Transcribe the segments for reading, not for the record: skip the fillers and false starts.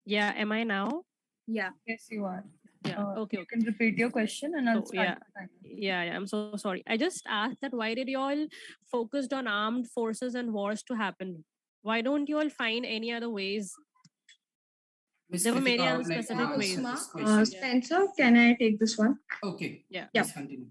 Yeah, am I now? Yeah. Yes, you are. Yeah, okay, You okay. can repeat your question and I'll So start yeah, the timer. yeah, I'm so sorry. I just asked that why did you all focused on armed forces and wars to happen? Why don't you all find any other ways? Miss There were Kritika, many I other would like to specific answer ways. this question. Spencer, can I take this one? Okay, Yeah. please continue.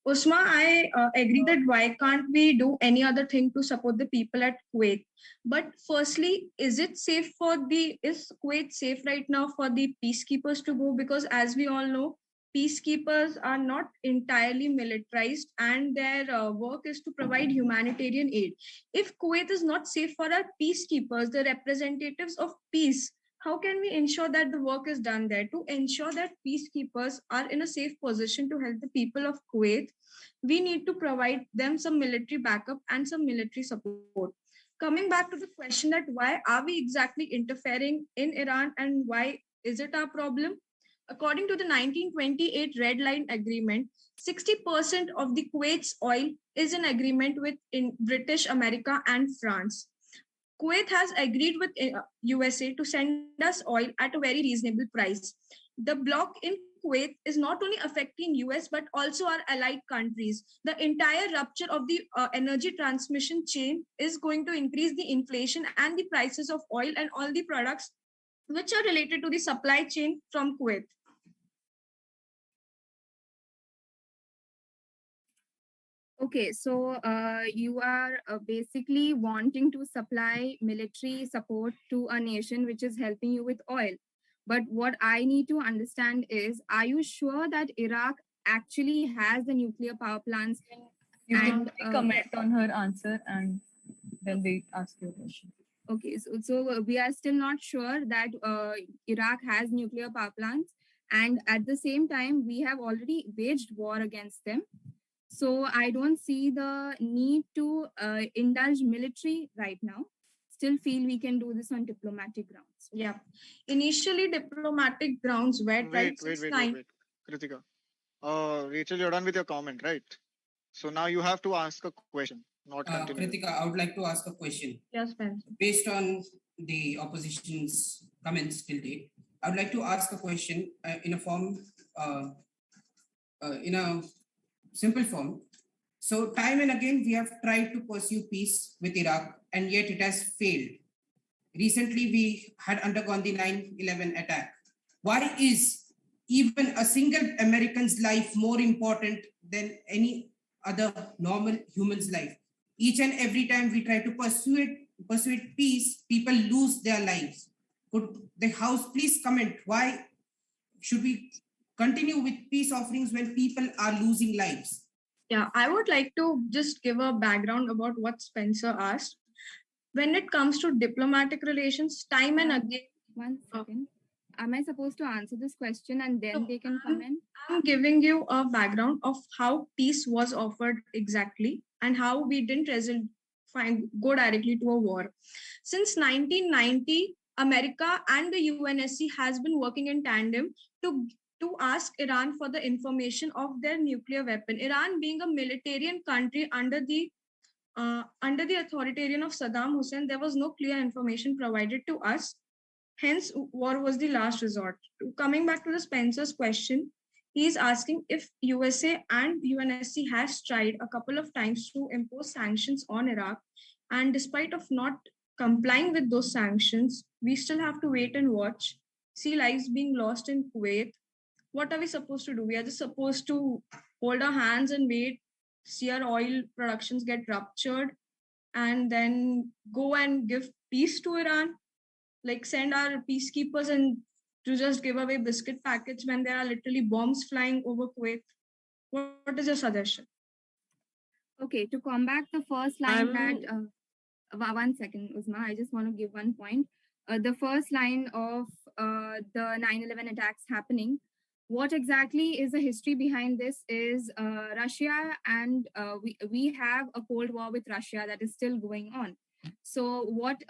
Usma, I agree that why can't we do any other thing to support the people at Kuwait? But firstly, is Kuwait safe right now for the peacekeepers to go? Because as we all know, peacekeepers are not entirely militarized and their work is to provide humanitarian aid. If Kuwait is not safe for our peacekeepers, the representatives of peace, how can we ensure that the work is done there to ensure that peacekeepers are in a safe position to help the people of Kuwait? We need to provide them some military backup and some military support. Coming back to the question that why are we exactly interfering in Iran and why is it our problem? According to the 1928 Red Line Agreement, 60% of the Kuwait's oil is in agreement with British America and France. Kuwait has agreed with USA to send us oil at a very reasonable price. The block in Kuwait is not only affecting US but also our allied countries. The entire rupture of the energy transmission chain is going to increase the inflation and the prices of oil and all the products which are related to the supply chain from Kuwait. Okay, so you are basically wanting to supply military support to a nation which is helping you with oil. But what I need to understand is, are you sure that Iraq actually has the nuclear power plants? You And, can comment on her answer and then we ask your question. Okay, so we are still not sure that Iraq has nuclear power plants. And at the same time, we have already waged war against them. So I don't see the need to indulge military right now. Still feel we can do this on diplomatic grounds. Yeah. Initially, diplomatic grounds were tried Wait. Kritika. Rachel, you're done with your comment, right? So now you have to ask a question, not continue. Kritika, I would like to ask a question. Yes, Spencer. Based on the opposition's comments till date, I would like to ask a question in a simple form. So time and again, we have tried to pursue peace with Iraq, and yet it has failed. Recently, we had undergone the 9/11 attack. Why is even a single American's life more important than any other normal human's life? Each and every time we try to pursue peace, people lose their lives. Could the House please comment why should we continue with peace offerings when people are losing lives? Yeah, I would like to just give a background about what Spencer asked. When it comes to diplomatic relations, time and again. One second. Am I supposed to answer this question and then they can comment? I'm giving you a background of how peace was offered exactly and how we didn't go directly to a war. Since 1990, America and the UNSC has been working in tandem to ask Iran for the information of their nuclear weapon. Iran being a militarian country under the authoritarian of Saddam Hussein, there was no clear information provided to us. Hence, war was the last resort. Coming back to the Spencer's question, he is asking if USA and UNSC has tried a couple of times to impose sanctions on Iraq, and despite of not complying with those sanctions, we still have to wait and watch, see lives being lost in Kuwait. What are we supposed to do? We are just supposed to hold our hands and wait, see our oil productions get ruptured, and then go and give peace to Iran, like send our peacekeepers and to just give away biscuit packets when there are literally bombs flying over Kuwait. What is your suggestion? Okay, to combat the first line one second, Uzma, I just want to give one point. The first line of the 9/11 attacks happening, what exactly is the history behind this is Russia and we have a Cold War with Russia that is still going on. So what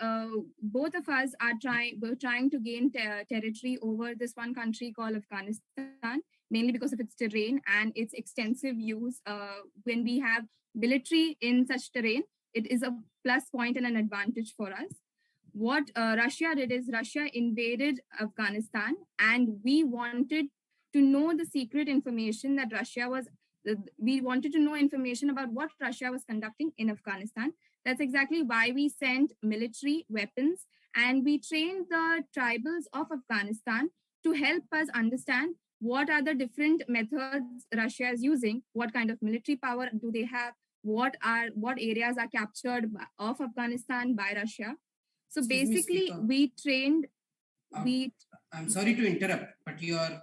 both of us are trying to gain territory over this one country called Afghanistan, mainly because of its terrain and its extensive use. When we have military in such terrain, it is a plus point and an advantage for us. What Russia did is Russia invaded Afghanistan, and we wanted to know the secret information that we wanted to know information about what Russia was conducting in Afghanistan. That's exactly why we sent military weapons and we trained the tribals of Afghanistan to help us understand what are the different methods Russia is using, what kind of military power do they have, what areas are captured of Afghanistan by Russia. So Excuse me, basically, Speaker. we trained. I'm sorry to interrupt, but you are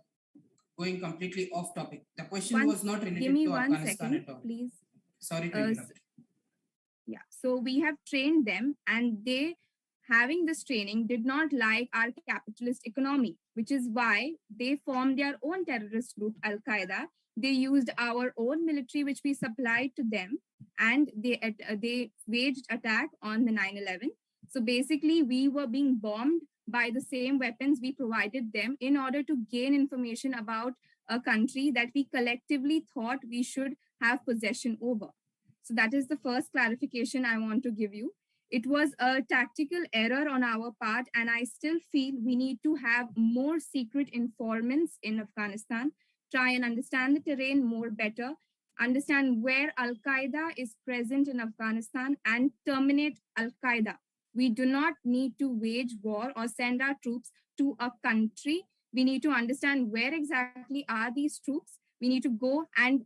going completely off topic. The question was not related Give me to 1 Afghanistan second, at all. please. Sorry to interrupt. Yeah, so we have trained them, and they, having this training, did not like our capitalist economy, which is why they formed their own terrorist group, Al Qaeda. They used our own military, which we supplied to them, and they waged attack on the 9/11. So basically, we were being bombed by the same weapons we provided them in order to gain information about a country that we collectively thought we should have possession over. So that is the first clarification I want to give you. It was a tactical error on our part, and I still feel we need to have more secret informants in Afghanistan, try and understand the terrain more better, understand where Al Qaeda is present in Afghanistan, and terminate Al Qaeda. We do not need to wage war or send our troops to a country. We need to understand where exactly are these troops. We need to go and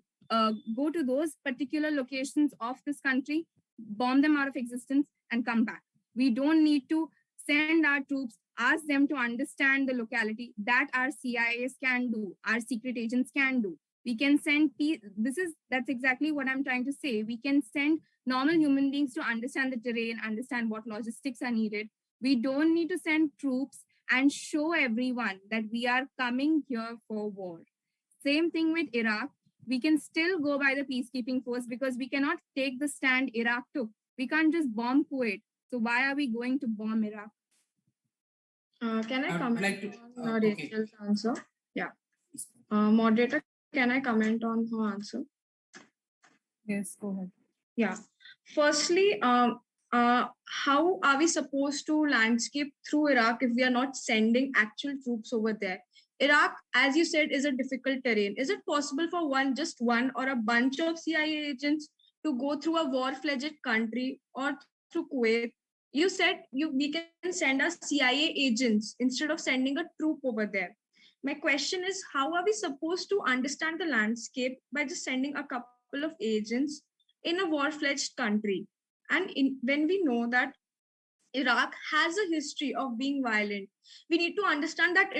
go to those particular locations of this country, bomb them out of existence, and come back. We don't need to send our troops, ask them to understand the locality. That our CIAs can do, our secret agents can do. We can send that's exactly what I'm trying to say. We can send normal human beings to understand the terrain, understand what logistics are needed. We don't need to send troops and show everyone that we are coming here for war. Same thing with Iraq. We can still go by the peacekeeping force because we cannot take the stand Iraq took. We can't just bomb Kuwait. So why are we going to bomb Iraq? Can I comment on Rachel's answer? Yeah. Okay. Moderator, can I comment on her answer? Yes, go ahead. Yeah. Firstly, how are we supposed to landscape through Iraq if we are not sending actual troops over there? Iraq, as you said, is a difficult terrain. Is it possible for just one or a bunch of CIA agents to go through a war-fledged country or through Kuwait? You said we can send our CIA agents instead of sending a troop over there. My question is, how are we supposed to understand the landscape by just sending a couple of agents in a war-fledged country? And when we know that Iraq has a history of being violent, we need to understand that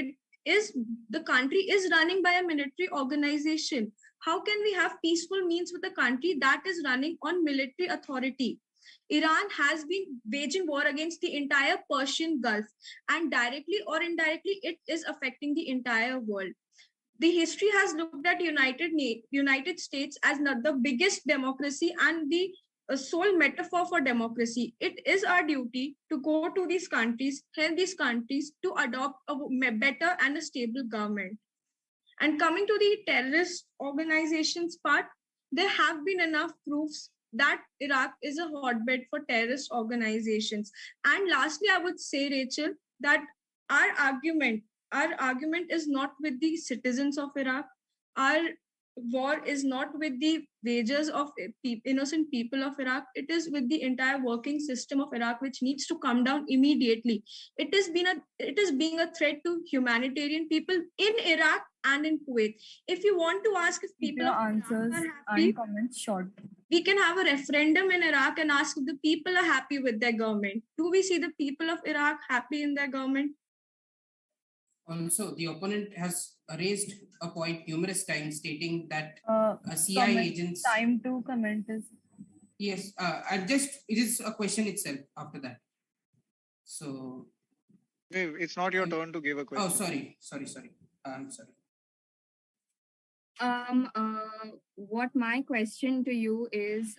the country is running by a military organization. How can we have peaceful means with a country that is running on military authority? Iran has been waging war against the entire Persian Gulf, and directly or indirectly, it is affecting the entire world. The history has looked at United States as not the biggest democracy and the sole metaphor for democracy. It is our duty to go to these countries, help these countries to adopt a better and a stable government. And coming to the terrorist organizations part, there have been enough proofs that Iraq is a hotbed for terrorist organizations. And lastly, I would say, Rachel, that our argument is not with the citizens of Iraq. Our war is not with the wages of innocent people of Iraq. It is with the entire working system of Iraq, which needs to come down immediately. It is being a threat to humanitarian people in Iraq and in Kuwait. If you want to ask if people of answers are happy, and comments short. We can have a referendum in Iraq and ask if the people are happy with their government. Do we see the people of Iraq happy in their government? Also, the opponent has raised a point numerous times stating that CIA agents... Time to comment is... Yes, it is a question itself after that. So... It's not your turn to give a question. Oh, sorry. I'm sorry. What my question to you is,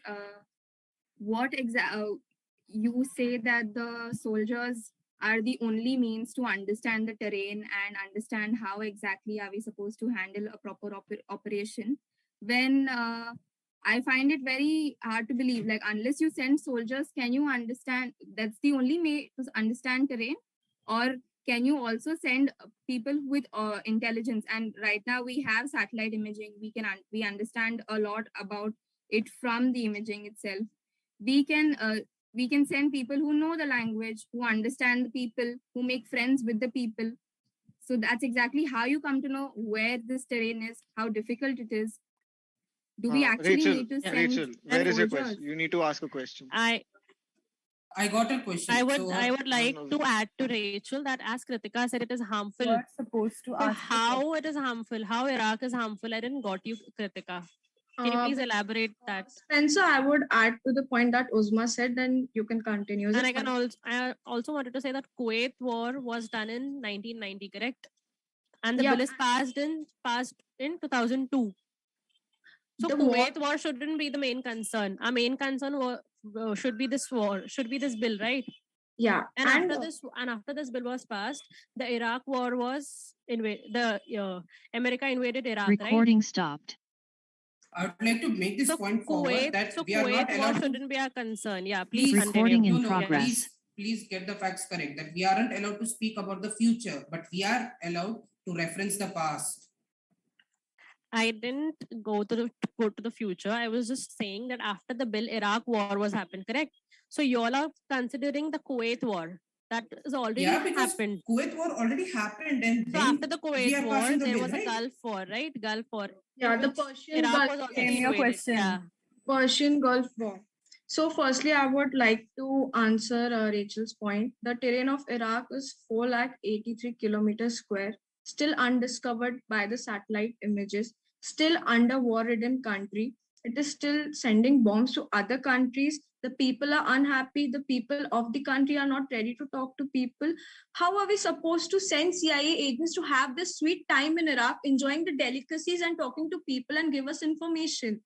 you say that the soldiers are the only means to understand the terrain and understand how exactly are we supposed to handle a proper operation. When I find it very hard to believe. Like, unless you send soldiers, can you understand? That's the only way to understand terrain, or can you also send people with intelligence? And right now we have satellite imaging. We understand a lot about it from the imaging itself. We can send people who know the language, who understand the people, who make friends with the people. So that's exactly how you come to know where this terrain is, how difficult it is. Do we actually Rachel, need to send Rachel, where is your soldiers? question? You need to ask a question. I got a question. I So, would like to add to Rachel that as Kritika said, it is harmful. You are supposed to So ask. how it is harmful? How Iraq is harmful? I didn't got you, Kritika. Can you please elaborate that? Spencer, I would add to the point that Uzma said, then you can continue. And I also wanted to say that Kuwait war was done in 1990, correct? And the bill is passed in 2002. So Kuwait war shouldn't be the main concern. Our main concern should be this bill, right? Yeah. And after this bill was passed, the Iraq war was America invaded Iraq. Recording right? stopped. I would like to make this point forward that we are not Kuwait war allowed shouldn't be a concern. Yeah, please Recording continue. in progress. Please get the facts correct, that we aren't allowed to speak about the future, but we are allowed to reference the past. I didn't go to the future. I was just saying that after the bill, Iraq war was happened, correct? So you all are considering the Kuwait war. That is already happened. Kuwait war already happened, and so after the Kuwait war, there was a Gulf war, right? Gulf war. Yeah, the Persian Iraq Gulf. was already Name your invaded. question. Yeah. Persian Gulf War. So firstly, I would like to answer Rachel's point. The terrain of Iraq is 483 kilometers square, still undiscovered by the satellite images, still under war-ridden country. It is still sending bombs to other countries. The people are unhappy. The people of the country are not ready to talk to people. How are we supposed to send CIA agents to have this sweet time in Iraq, enjoying the delicacies and talking to people and give us information?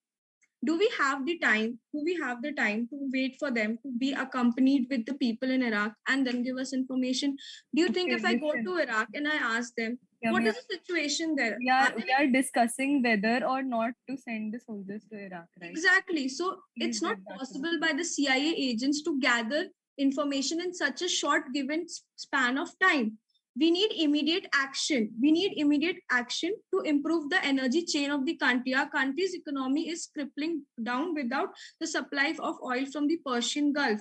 Do we have the time? Do we have the time to wait for them to be accompanied with the people in Iraq and then give us information? Do you think if I go to Iraq and I ask them, what is the situation there? We are discussing whether or not to send the soldiers to Iraq, right? Exactly. So it's not possible by the CIA agents to gather information in such a short given span of time. We need immediate action. We need immediate action to improve the energy chain of the country. Our country's economy is crippling down without the supply of oil from the Persian Gulf.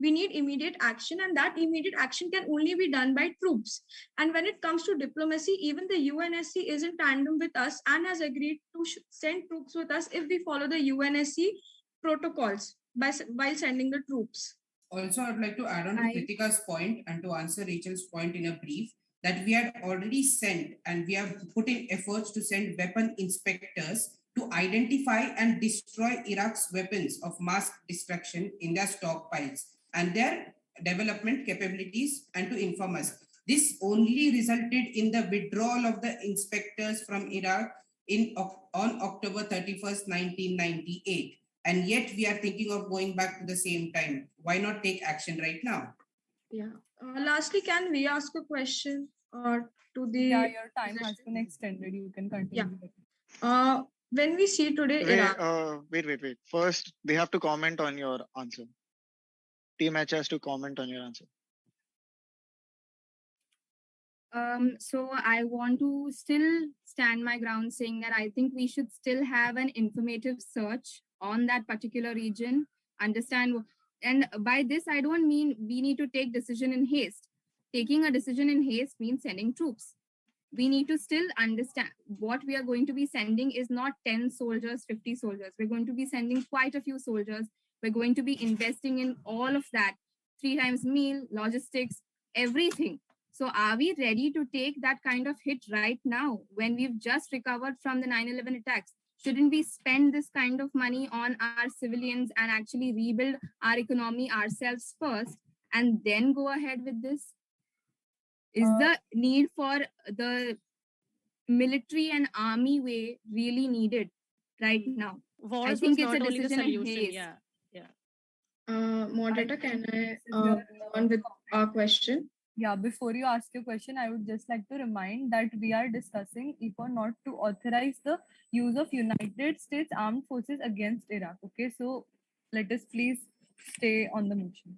We need immediate action, and that immediate action can only be done by troops. And when it comes to diplomacy, even the UNSC is in tandem with us and has agreed to send troops with us if we follow the UNSC protocols while sending the troops. Also, I'd like to add on to Kritika's point and to answer Rachel's point in a brief, that we had already sent and we have put in efforts to send weapon inspectors to identify and destroy Iraq's weapons of mass destruction in their stockpiles and their development capabilities, and to inform us. This only resulted in the withdrawal of the inspectors from Iraq on October 31st, 1998. And yet we are thinking of going back to the same time. Why not take action right now? Yeah. Lastly, can we ask a question to the... Yeah, your time has been extended. You can continue. Yeah. When we see today... Wait. First, they have to comment on your answer. Team H has to comment on your answer. So I want to still stand my ground saying that I think we should still have an informative search on that particular region, understand. And by this, I don't mean we need to take decision in haste. Taking a decision in haste means sending troops. We need to still understand what we are going to be sending is not 10 soldiers, 50 soldiers. We're going to be sending quite a few soldiers. We're going to be investing in all of that, 3 times meal, logistics, everything. So are we ready to take that kind of hit right now when we've just recovered from the 9/11 attacks? Shouldn't we spend this kind of money on our civilians and actually rebuild our economy ourselves first and then go ahead with this? Is the need for the military and army way really needed right now? I think it's a decision in haste. Moderator, can I on with our question? Yeah, before you ask your question, I would just like to remind that we are discussing if or not to authorize the use of United States Armed Forces against Iraq. Okay, so let us please stay on the motion.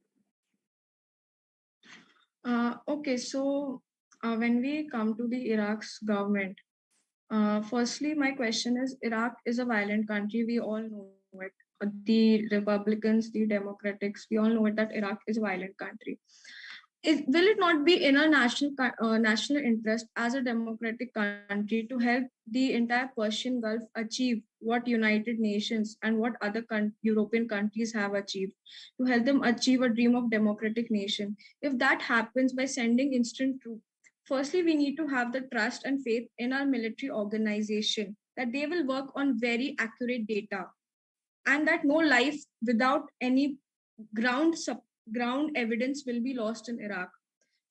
Okay, so when we come to the Iraq's government, firstly, my question is Iraq is a violent country. We all know it. The Republicans, the Democrats, we all know it that Iraq is a violent country. Will it not be in our national interest as a democratic country to help the entire Persian Gulf achieve what United Nations and what other European countries have achieved, to help them achieve a dream of democratic nation? If that happens by sending instant troops, firstly, we need to have the trust and faith in our military organization that they will work on very accurate data and that no life without any ground ground evidence will be lost in Iraq.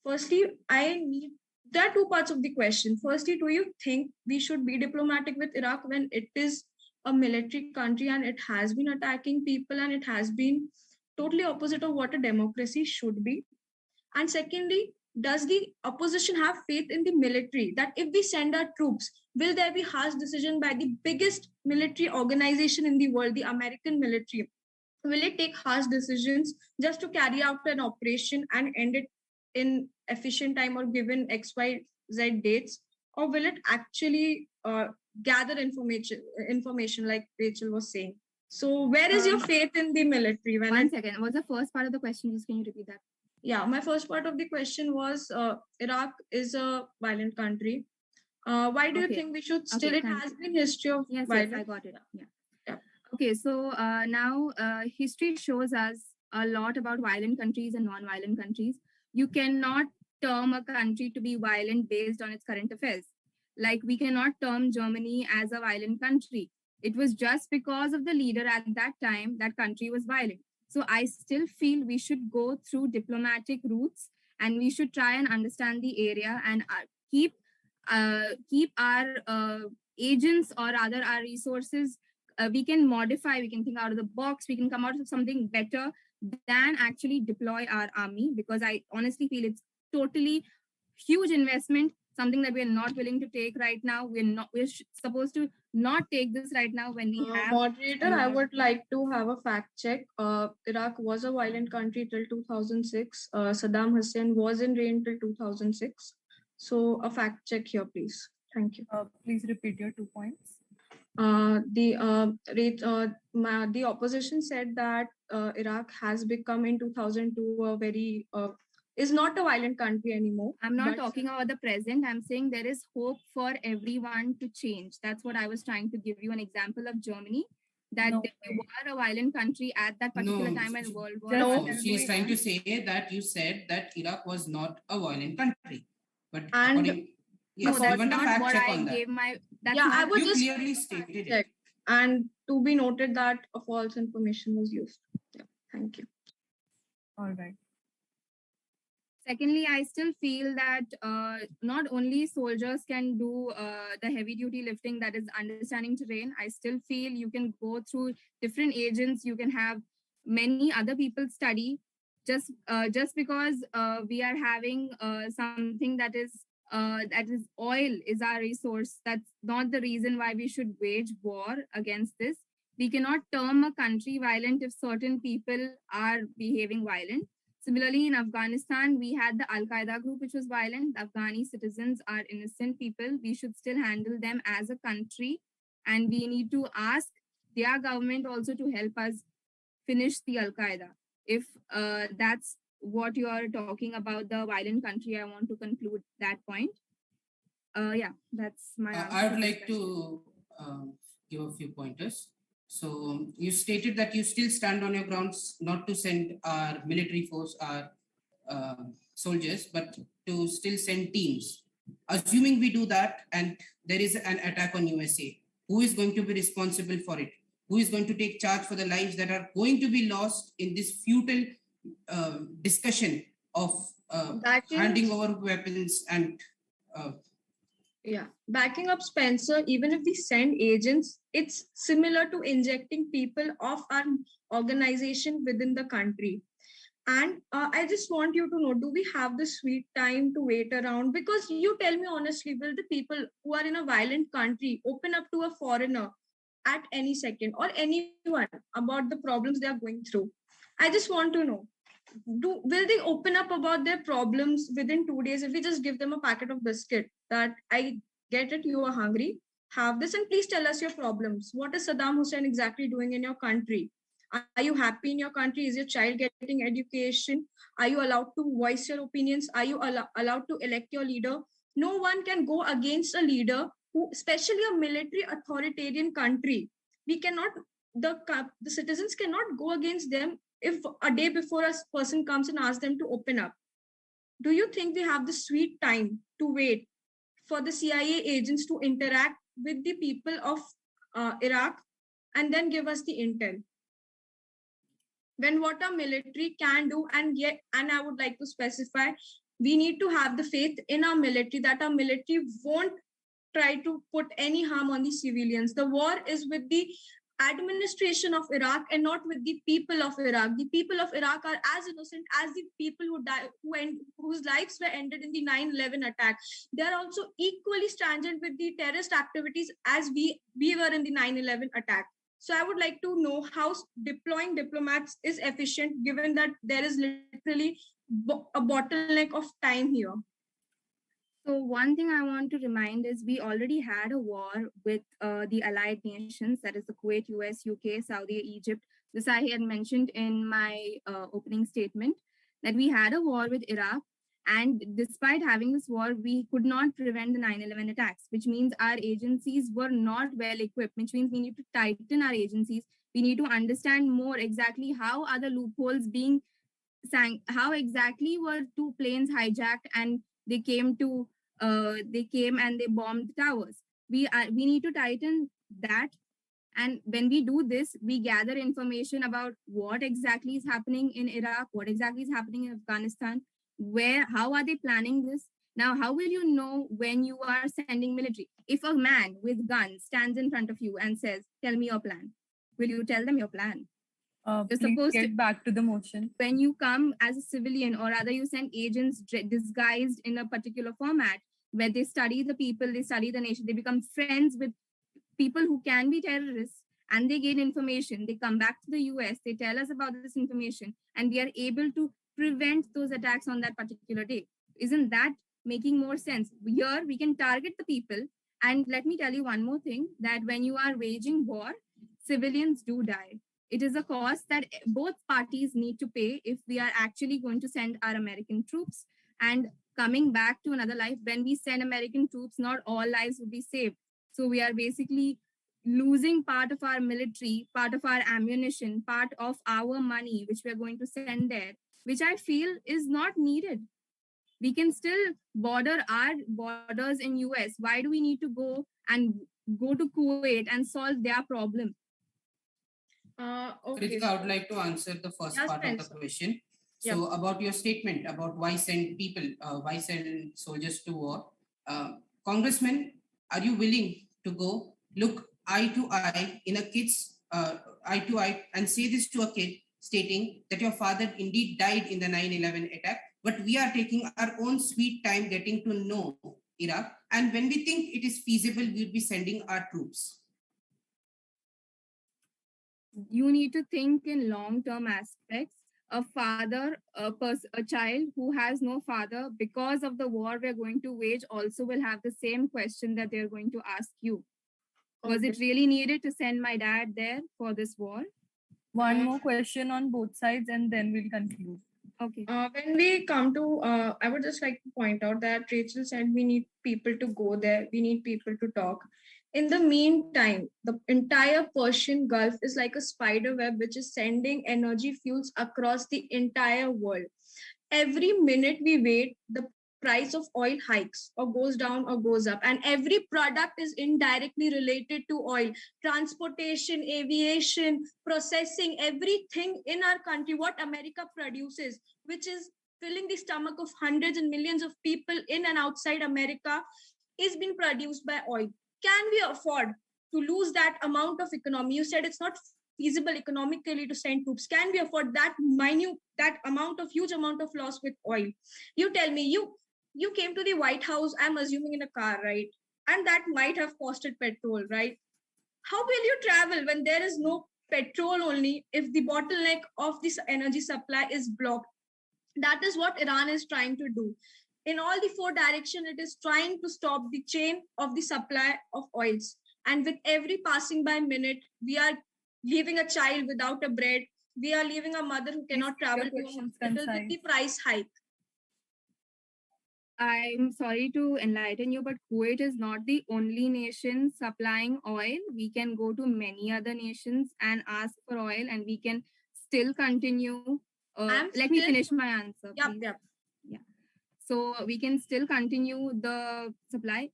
Firstly, there are two parts of the question. Firstly, do you think we should be diplomatic with Iraq when it is a military country and it has been attacking people and it has been totally opposite of what a democracy should be? And secondly, does the opposition have faith in the military that if we send our troops, will there be harsh decision by the biggest military organization in the world, the American military? Will it take harsh decisions just to carry out an operation and end it in efficient time or given XYZ dates? Or will it actually gather information like Rachel was saying? So where is your faith in the military? One second. What's the first part of the question? Just can you repeat that? Yeah, my first part of the question was Iraq is a violent country. Why do you think we should still? It has been history of violence. Yes, I got it. Yeah. Okay, so now history shows us a lot about violent countries and non-violent countries. You cannot term a country to be violent based on its current affairs. Like we cannot term Germany as a violent country. It was just because of the leader at that time that country was violent. So I still feel we should go through diplomatic routes and we should try and understand the area and keep our agents or rather our resources. We can modify, we can think out of the box, we can come out with something better than actually deploy our army, because I honestly feel it's totally huge investment, something that we're not willing to take right now. We're supposed to not take this right now when we have. Moderator, I would like to have a fact check. Iraq was a violent country till 2006. Saddam Hussein was in reign till 2006. So a fact check here, please. Thank you. Please repeat your 2 points. The opposition said that Iraq has become in 2002 a very is not a violent country anymore. I'm not talking about the present. I'm saying there is hope for everyone to change. That's what I was trying to give you an example of Germany. That they were a violent country at that particular time in World War. No, she is trying to say that you said that Iraq was not a violent country, but according. Yes, no, I want a fact what check I on that. gave my. That's yeah, I would you just clearly stated it. And to be noted that a false information was used. Yeah, thank you. All right. Secondly, I still feel that not only soldiers can do the heavy duty lifting, that is understanding terrain. I still feel you can go through different agents. You can have many other people study. Just because we are having something that is oil is our resource. That's not the reason why we should wage war against this. We cannot term a country violent if certain people are behaving violent. Similarly, in Afghanistan, we had the Al-Qaeda group, which was violent. The Afghani citizens are innocent people. We should still handle them as a country. And we need to ask their government also to help us finish the Al-Qaeda. If that's what you are talking about, the violent country, I want to conclude that point. Yeah, that's my answer. I would like to give a few pointers. So you stated that you still stand on your grounds not to send our military force, our soldiers, but to still send teams. Assuming we do that and there is an attack on USA, who is going to be responsible for it? Who is going to take charge for the lives that are going to be lost in this futile discussion of handing over weapons and yeah, backing up Spencer, even if we send agents, it's similar to injecting people of our organization within the country. And I just want you to know, do we have the sweet time to wait around? Because you tell me honestly, will the people who are in a violent country open up to a foreigner at any second, or anyone, about the problems they are going through? I just want to know, will they open up about their problems within 2 days if we just give them a packet of biscuit that I get it, you are hungry, have this, and please tell us your problems. What is Saddam Hussein exactly doing in your country? Are you happy in your country? Is your child getting education? Are you allowed to voice your opinions? Are you allowed to elect your leader? No one can go against a leader who, especially a military authoritarian country, we cannot, the citizens cannot go against them if a day before a person comes and asks them to open up. Do you think we have the sweet time to wait for the CIA agents to interact with the people of Iraq and then give us the intel? When what our military can do, and I would like to specify, we need to have the faith in our military that our military won't try to put any harm on the civilians. The war is with the administration of Iraq and not with the people of Iraq. The people of Iraq are as innocent as the people whose lives were ended in the 9/11 attack. They are also equally stranded with the terrorist activities as we were in the 9/11 attack. So I would like to know how deploying diplomats is efficient, given that there is literally a bottleneck of time here. So one thing I want to remind is we already had a war with the allied nations, that is the Kuwait, US, UK, Saudi, Egypt. This I had mentioned in my opening statement, that we had a war with Iraq. And despite having this war, we could not prevent the 9/11 attacks, which means our agencies were not well equipped, which means we need to tighten our agencies. We need to understand more exactly how are the loopholes being how exactly were two planes hijacked and they came and they bombed towers. We need to tighten that. And when we do this, we gather information about what exactly is happening in Iraq, what exactly is happening in Afghanistan, how are they planning this? Now, how will you know when you are sending military? If a man with guns stands in front of you and says, "Tell me your plan," will you tell them your plan? You're supposed to get back to the motion. When you come as a civilian, or rather you send agents disguised in a particular format, where they study the people, they study the nation, they become friends with people who can be terrorists, and they gain information. They come back to the US, they tell us about this information, and we are able to prevent those attacks on that particular day. Isn't that making more sense? Here, we can target the people. And let me tell you one more thing, that when you are waging war, civilians do die. It is a cost that both parties need to pay if we are actually going to send our American troops. And coming back to another life, when we send American troops, not all lives will be saved. So we are basically losing part of our military, part of our ammunition, part of our money, which we are going to send there, which I feel is not needed. We can still border our borders in US. Why do we need to go to Kuwait and solve their problem? Okay. Kritika, I would like to answer the first part of the question. So about your statement about why send soldiers to war, Congressman, are you willing to go look eye to eye in a kid's eye to eye and say this to a kid, stating that your father indeed died in the 9/11 attack, but we are taking our own sweet time getting to know Iraq, and when we think it is feasible, we'll be sending our troops? You need to think in long-term aspects. A child who has no father, because of the war we're going to wage, also will have the same question that they're going to ask you. Was it really needed to send my dad there for this war? One more question on both sides and then we'll conclude. Okay. When we come to, I would just like to point out that Rachel said we need people to go there. We need people to talk. In the meantime, the entire Persian Gulf is like a spider web, which is sending energy fuels across the entire world. Every minute we wait, the price of oil hikes or goes down or goes up. And every product is indirectly related to oil. Transportation, aviation, processing, everything in our country, what America produces, which is filling the stomach of hundreds and millions of people in and outside America, is being produced by oil. Can we afford to lose that amount of economy? You said it's not feasible economically to send troops? Can we afford that huge amount of loss with oil? You tell me, you came to the White House, I'm assuming in a car, right? And that might have costed petrol, right? How will you travel when there is no petrol only, if the bottleneck of this energy supply is blocked? That is what Iran is trying to do. In all the four directions, it is trying to stop the chain of the supply of oils. And with every passing by minute, we are leaving a child without a bread. We are leaving a mother who cannot travel to a hospital with the price hike. I'm sorry to enlighten you, but Kuwait is not the only nation supplying oil. We can go to many other nations and ask for oil, and we can still continue. Let me finish my answer. Yep. Yeah. So we can still continue the supply.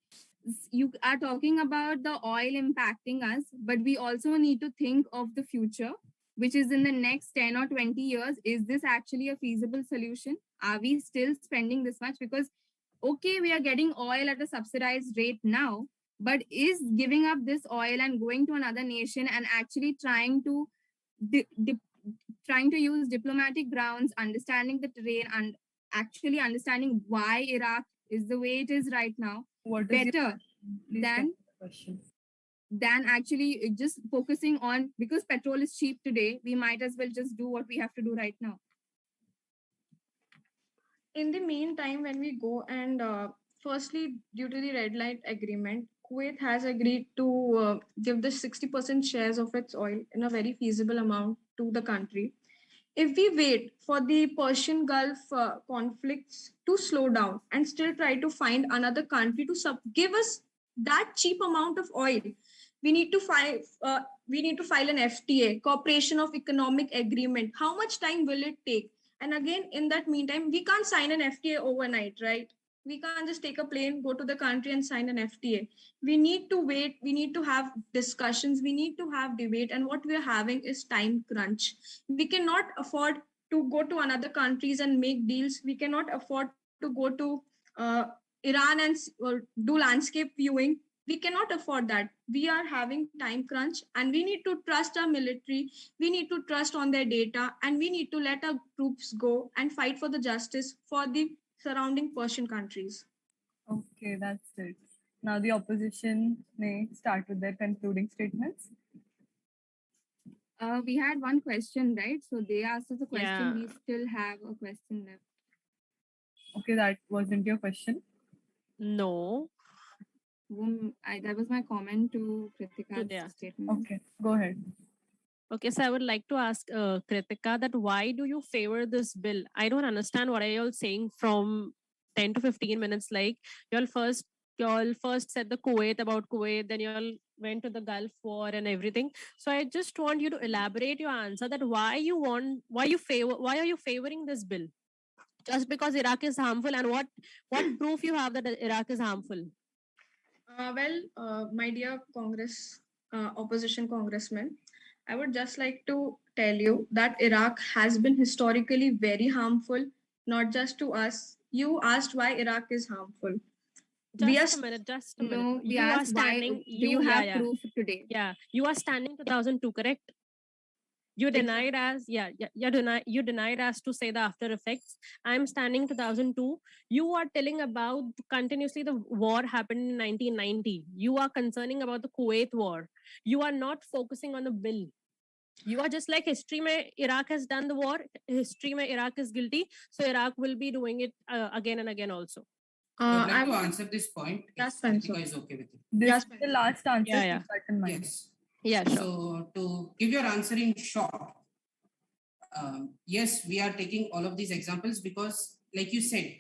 You are talking about the oil impacting us, but we also need to think of the future, which is in the next 10 or 20 years. Is this actually a feasible solution? Are we still spending this much? Because, okay, we are getting oil at a subsidized rate now, but is giving up this oil and going to another nation and actually trying to use diplomatic grounds, understanding the terrain, and actually understanding why Iraq is the way it is right now, better than actually just focusing on, because petrol is cheap today, we might as well just do what we have to do right now. In the meantime, when we go and firstly, due to the red light agreement, Kuwait has agreed to give the 60% shares of its oil in a very feasible amount to the country. If we wait for the Persian Gulf conflicts to slow down and still try to find another country to give us that cheap amount of oil, we need to file an FTA, Cooperation of Economic Agreement. How much time will it take? And again, in that meantime, we can't sign an FTA overnight, right? We can't just take a plane, go to the country and sign an FTA. We need to wait. We need to have discussions. We need to have debate. And what we're having is time crunch. We cannot afford to go to another countries and make deals. We cannot afford to go to Iran and do landscape viewing. We cannot afford that. We are having time crunch, and we need to trust our military. We need to trust on their data, and we need to let our troops go and fight for the justice for the surrounding Persian countries. Okay, that's it. Now the opposition may start with their concluding statements. We had one question, right? So they asked us a question. Yeah. We still have a question left. Okay, that wasn't your question? No. That was my comment to Kritika's statement. Okay, go ahead. Okay, so I would like to ask Kritika that why do you favor this bill? I don't understand what are you all saying from 10 to 15 minutes. Like you all first said the Kuwait about Kuwait, then you all went to the Gulf War and everything. So I just want you to elaborate your answer that why are you favoring this bill? Just because Iraq is harmful, and what proof you have that Iraq is harmful? My dear opposition congressman, I would just like to tell you that Iraq has been historically very harmful, not just to us. You asked why Iraq is harmful. Just a minute. No, we asked why. Do you have proof today? Yeah, you are standing 2002, correct? You denied you denied us to say the after effects. I'm standing 2002. You are telling about continuously the war happened in 1990. You are concerning about the Kuwait war. You are not focusing on the bill. You are just like history mein Iraq has done the war. History mein Iraq is guilty. So Iraq will be doing it again and again also. I would like to answer this point. That's fine. Kritika is okay with it. This is the last answer. Yeah. Yes. Yeah, sure. So to give your answer in short, yes, we are taking all of these examples because, like you said,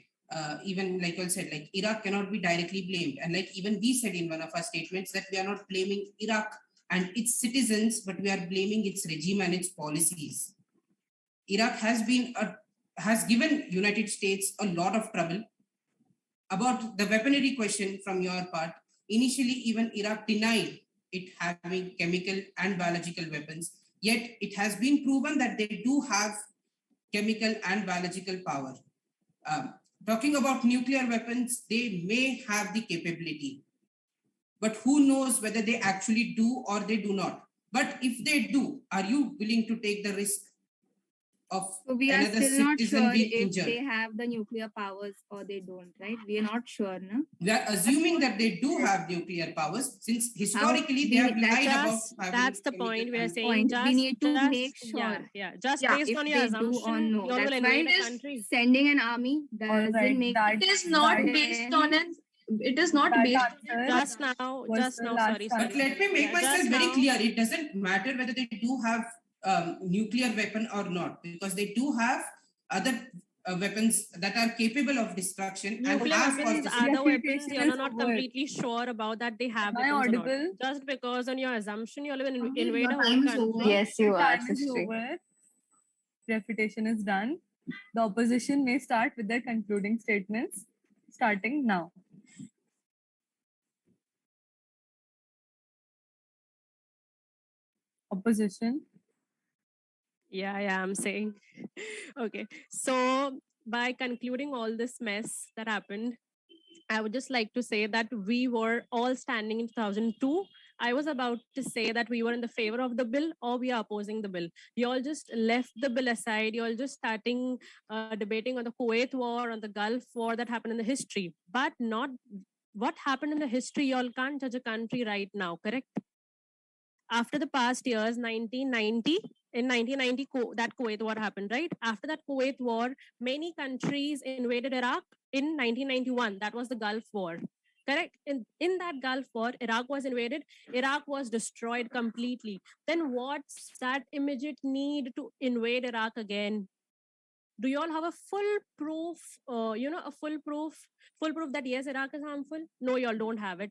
even like you said, like Iraq cannot be directly blamed, and like even we said in one of our statements that we are not blaming Iraq and its citizens, but we are blaming its regime and its policies. Iraq has given United States a lot of trouble. About the weaponry question from your part, initially even Iraq denied it having chemical and biological weapons, yet it has been proven that they do have chemical and biological power. Talking about nuclear weapons, they may have the capability, but who knows whether they actually do or they do not. But if they do, are you willing to take the risk of So we are another still not citizen sure being if injured? they have the nuclear powers or they don't, right? We are not sure, no? We are assuming that they do have nuclear powers, since historically they have lied about having. That's the point we are saying. Point. We need to just, make sure. Just Yeah, based If on your they do or assumption, no. you all will That's invade why a country. sending an army doesn't Alright, make that- It is not that- based on an. It is not that based. answer Just now, was the last sorry. But let me make myself just very now. clear. It doesn't matter whether they do have nuclear weapon or not, because they do have other weapons that are capable of destruction Nuclear and have weapons, caused other weapons, Refutation you're is not over. completely sure about that they have Am I weapons or not. audible? Just because on your assumption, you'll Okay, invade your a whole time is country. over. Yes, you are, Time is Srishti. over. Refutation is done. The opposition may start with their concluding statements, starting now. Opposition. Yeah, I'm saying. Okay. So by concluding all this mess that happened, I would just like to say that we were all standing in 2002. I was about to say that we were in the favor of the bill or we are opposing the bill. You all just left the bill aside. You all just starting debating on the Kuwait war, on the Gulf war that happened in the history, but not what happened in the history. You all can't judge a country right now, correct? After the past years, 1990, in 1990, that Kuwait war happened, right? After that Kuwait war, many countries invaded Iraq in 1991. That was the Gulf War. Correct? In that Gulf War, Iraq was invaded. Iraq was destroyed completely. Then what's that immediate need to invade Iraq again? Do you all have a full proof, full proof that yes, Iraq is harmful? No, you all don't have it.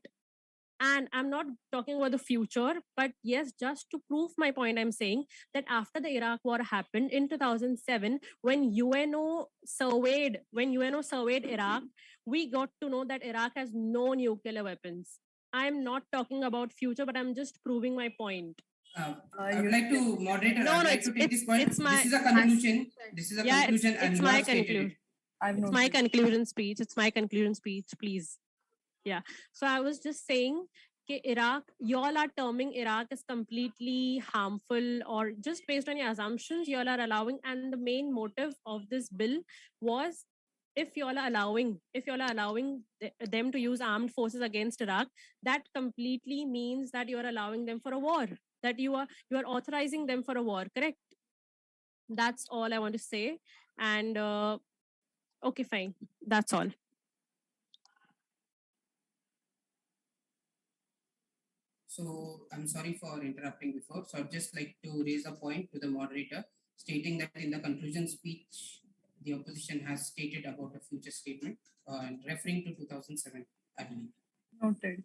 And I'm not talking about the future, but yes, just to prove my point, I'm saying that after the Iraq war happened in 2007, when UNO surveyed Iraq, we got to know that Iraq has no nuclear weapons. I'm not talking about future, but I'm just proving my point. I would like to moderate. No, I'd no, like to take this point. it's my- This is a conclusion. This is a conclusion, and it's you my have stated conclusion. it. I've It's my noted. conclusion speech. It's my conclusion speech, please. Yeah. So I was just saying, Iraq, y'all are terming Iraq as completely harmful, or just based on your assumptions, y'all are allowing. And the main motive of this bill was, if y'all are allowing them to use armed forces against Iraq, that completely means that you are allowing them for a war. That you are authorizing them for a war. Correct? That's all I want to say. And okay, fine. That's all. So I'm sorry for interrupting before. So I'd just like to raise a point to the moderator, stating that in the conclusion speech, the opposition has stated about a future statement and referring to 2007, I believe. Noted.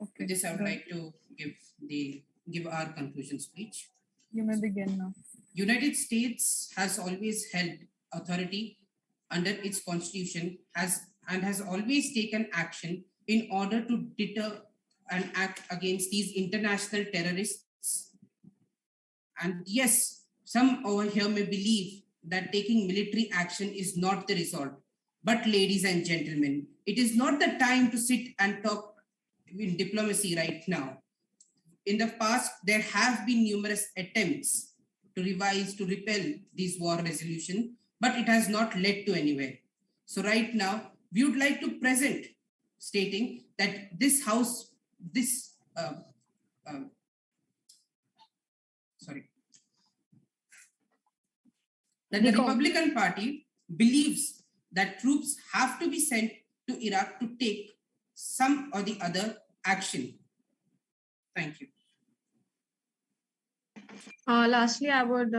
Okay. With this, I would good. like to give our conclusion speech. You may begin now. United States has always held authority under its constitution has always taken action in order to deter and act against these international terrorists. And yes, some over here may believe that taking military action is not the result. But ladies and gentlemen, it is not the time to sit and talk in diplomacy right now. In the past, there have been numerous attempts to repel these war resolution, but it has not led to anywhere. So right now, we would like to present stating that this house, that the Republican Party believes that troops have to be sent to Iraq to take some or the other action. Thank you. Lastly, I would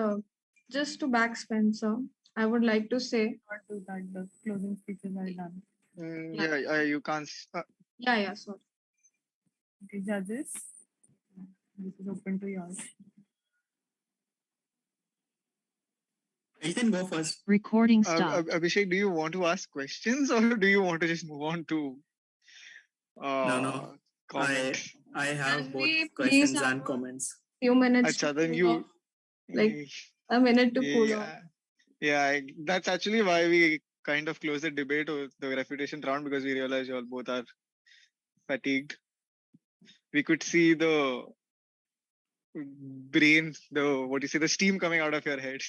just to back Spencer, I would like to say. Not do that. The closing speeches are done. Yeah, you can't. Yeah, sorry. Okay, judges. This is open to yours. You can go first. Recording stop. Abhishek, do you want to ask questions or do you want to just move on to No. comment? I have Can both we please questions have and comments. Few minutes. Achha, to then cool you off, like a minute to cool off. That's actually why we kind of closed the debate or the refutation round, because we realized you all both are fatigued. We could see the brain, the steam coming out of your head.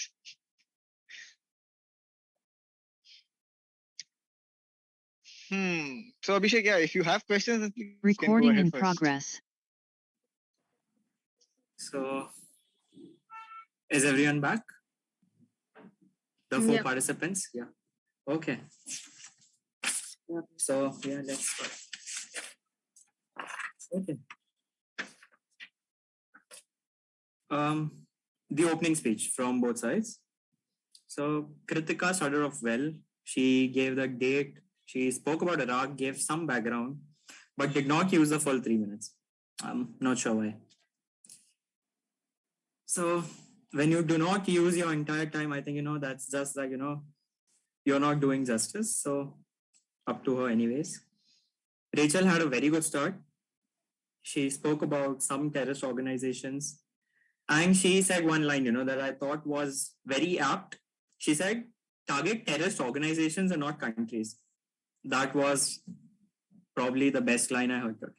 So Abhishek, yeah, if you have questions, then please Recording can go ahead in first. progress. So, is everyone back? The 4 Yep. participants? Yeah. Okay. So, yeah, let's start. Okay. The opening speech from both sides. So, Kritika started off well. She gave the date. She spoke about Iraq, gave some background, but did not use the full 3 minutes. I'm not sure why. So, when you do not use your entire time, I think, that's just like, you're not doing justice. So, up to her anyways. Rachel had a very good start. She spoke about some terrorist organizations. And she said one line, that I thought was very apt. She said, target terrorist organizations and not countries. That was probably the best line I heard.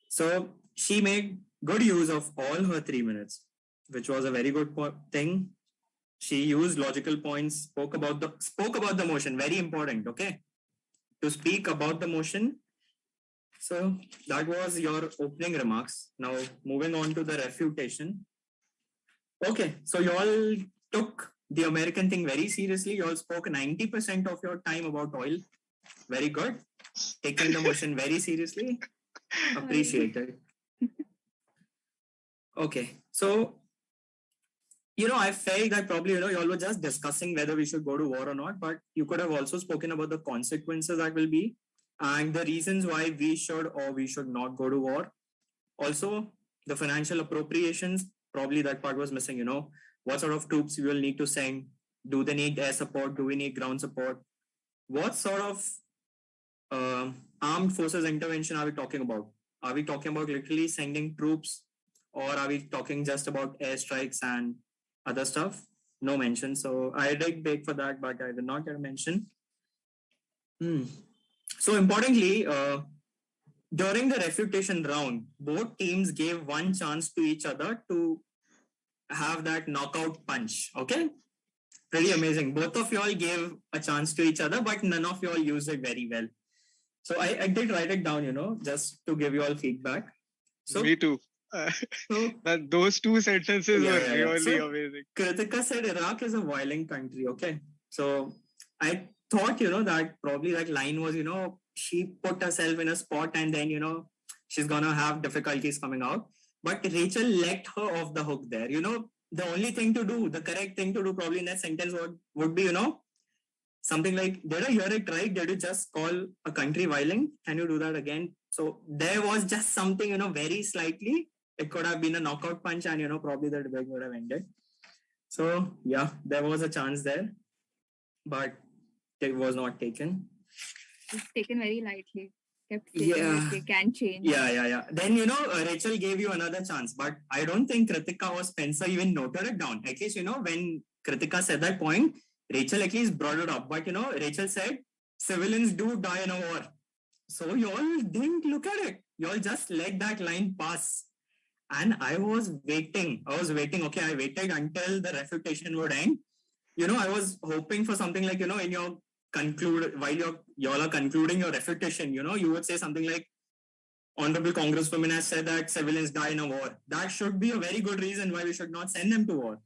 So she made good use of all her 3 minutes, which was a very good thing. She used logical points, spoke about the motion, very important, okay? To speak about the motion. So that was your opening remarks. Now moving on to the refutation. Okay, so you all took the American thing very seriously. You all spoke 90% of your time about oil. Very good. Taking the motion very seriously. Appreciated. Okay, so I felt that probably you all were just discussing whether we should go to war or not, but you could have also spoken about the consequences that will be and the reasons why we should or we should not go to war. Also, the financial appropriations, probably that part was missing. What sort of troops we will need to send? Do they need air support? Do we need ground support? What sort of armed forces intervention are we talking about? Are we talking about literally sending troops, or are we talking just about airstrikes and other stuff? No mention. So I did beg for that, but I did not get a mention. So importantly, during the refutation round, both teams gave one chance to each other to have that knockout punch. Okay? Pretty amazing. Both of you all gave a chance to each other, but none of you all used it very well. So I did write it down, just to give you all feedback. So me too. Those two sentences were really amazing. Kritika said Iraq is a violent country. Okay. So I thought, that probably that line was, she put herself in a spot and then, she's going to have difficulties coming out. But Rachel let her off the hook there. The only thing to do, the correct thing to do probably in that sentence would be, something like, did I hear it right? Did you just call a country violent? Can you do that again? So there was just something, very slightly. It could have been a knockout punch and, probably the debate would have ended. So, yeah, there was a chance there. But it was not taken. It's taken very lightly. Kept saying that they can change. Yeah. Then, Rachel gave you another chance. But I don't think Kritika or Spencer even noted it down. At least, when Kritika said that point, Rachel at least brought it up. But, Rachel said, civilians do die in a war. So you all didn't look at it. You all just let that line pass. And I was waiting. Okay, I waited until the refutation would end. I was hoping for something like, in your while y'all are concluding your refutation, you would say something like, Honorable Congresswoman has said that civilians die in a war. That should be a very good reason why we should not send them to war.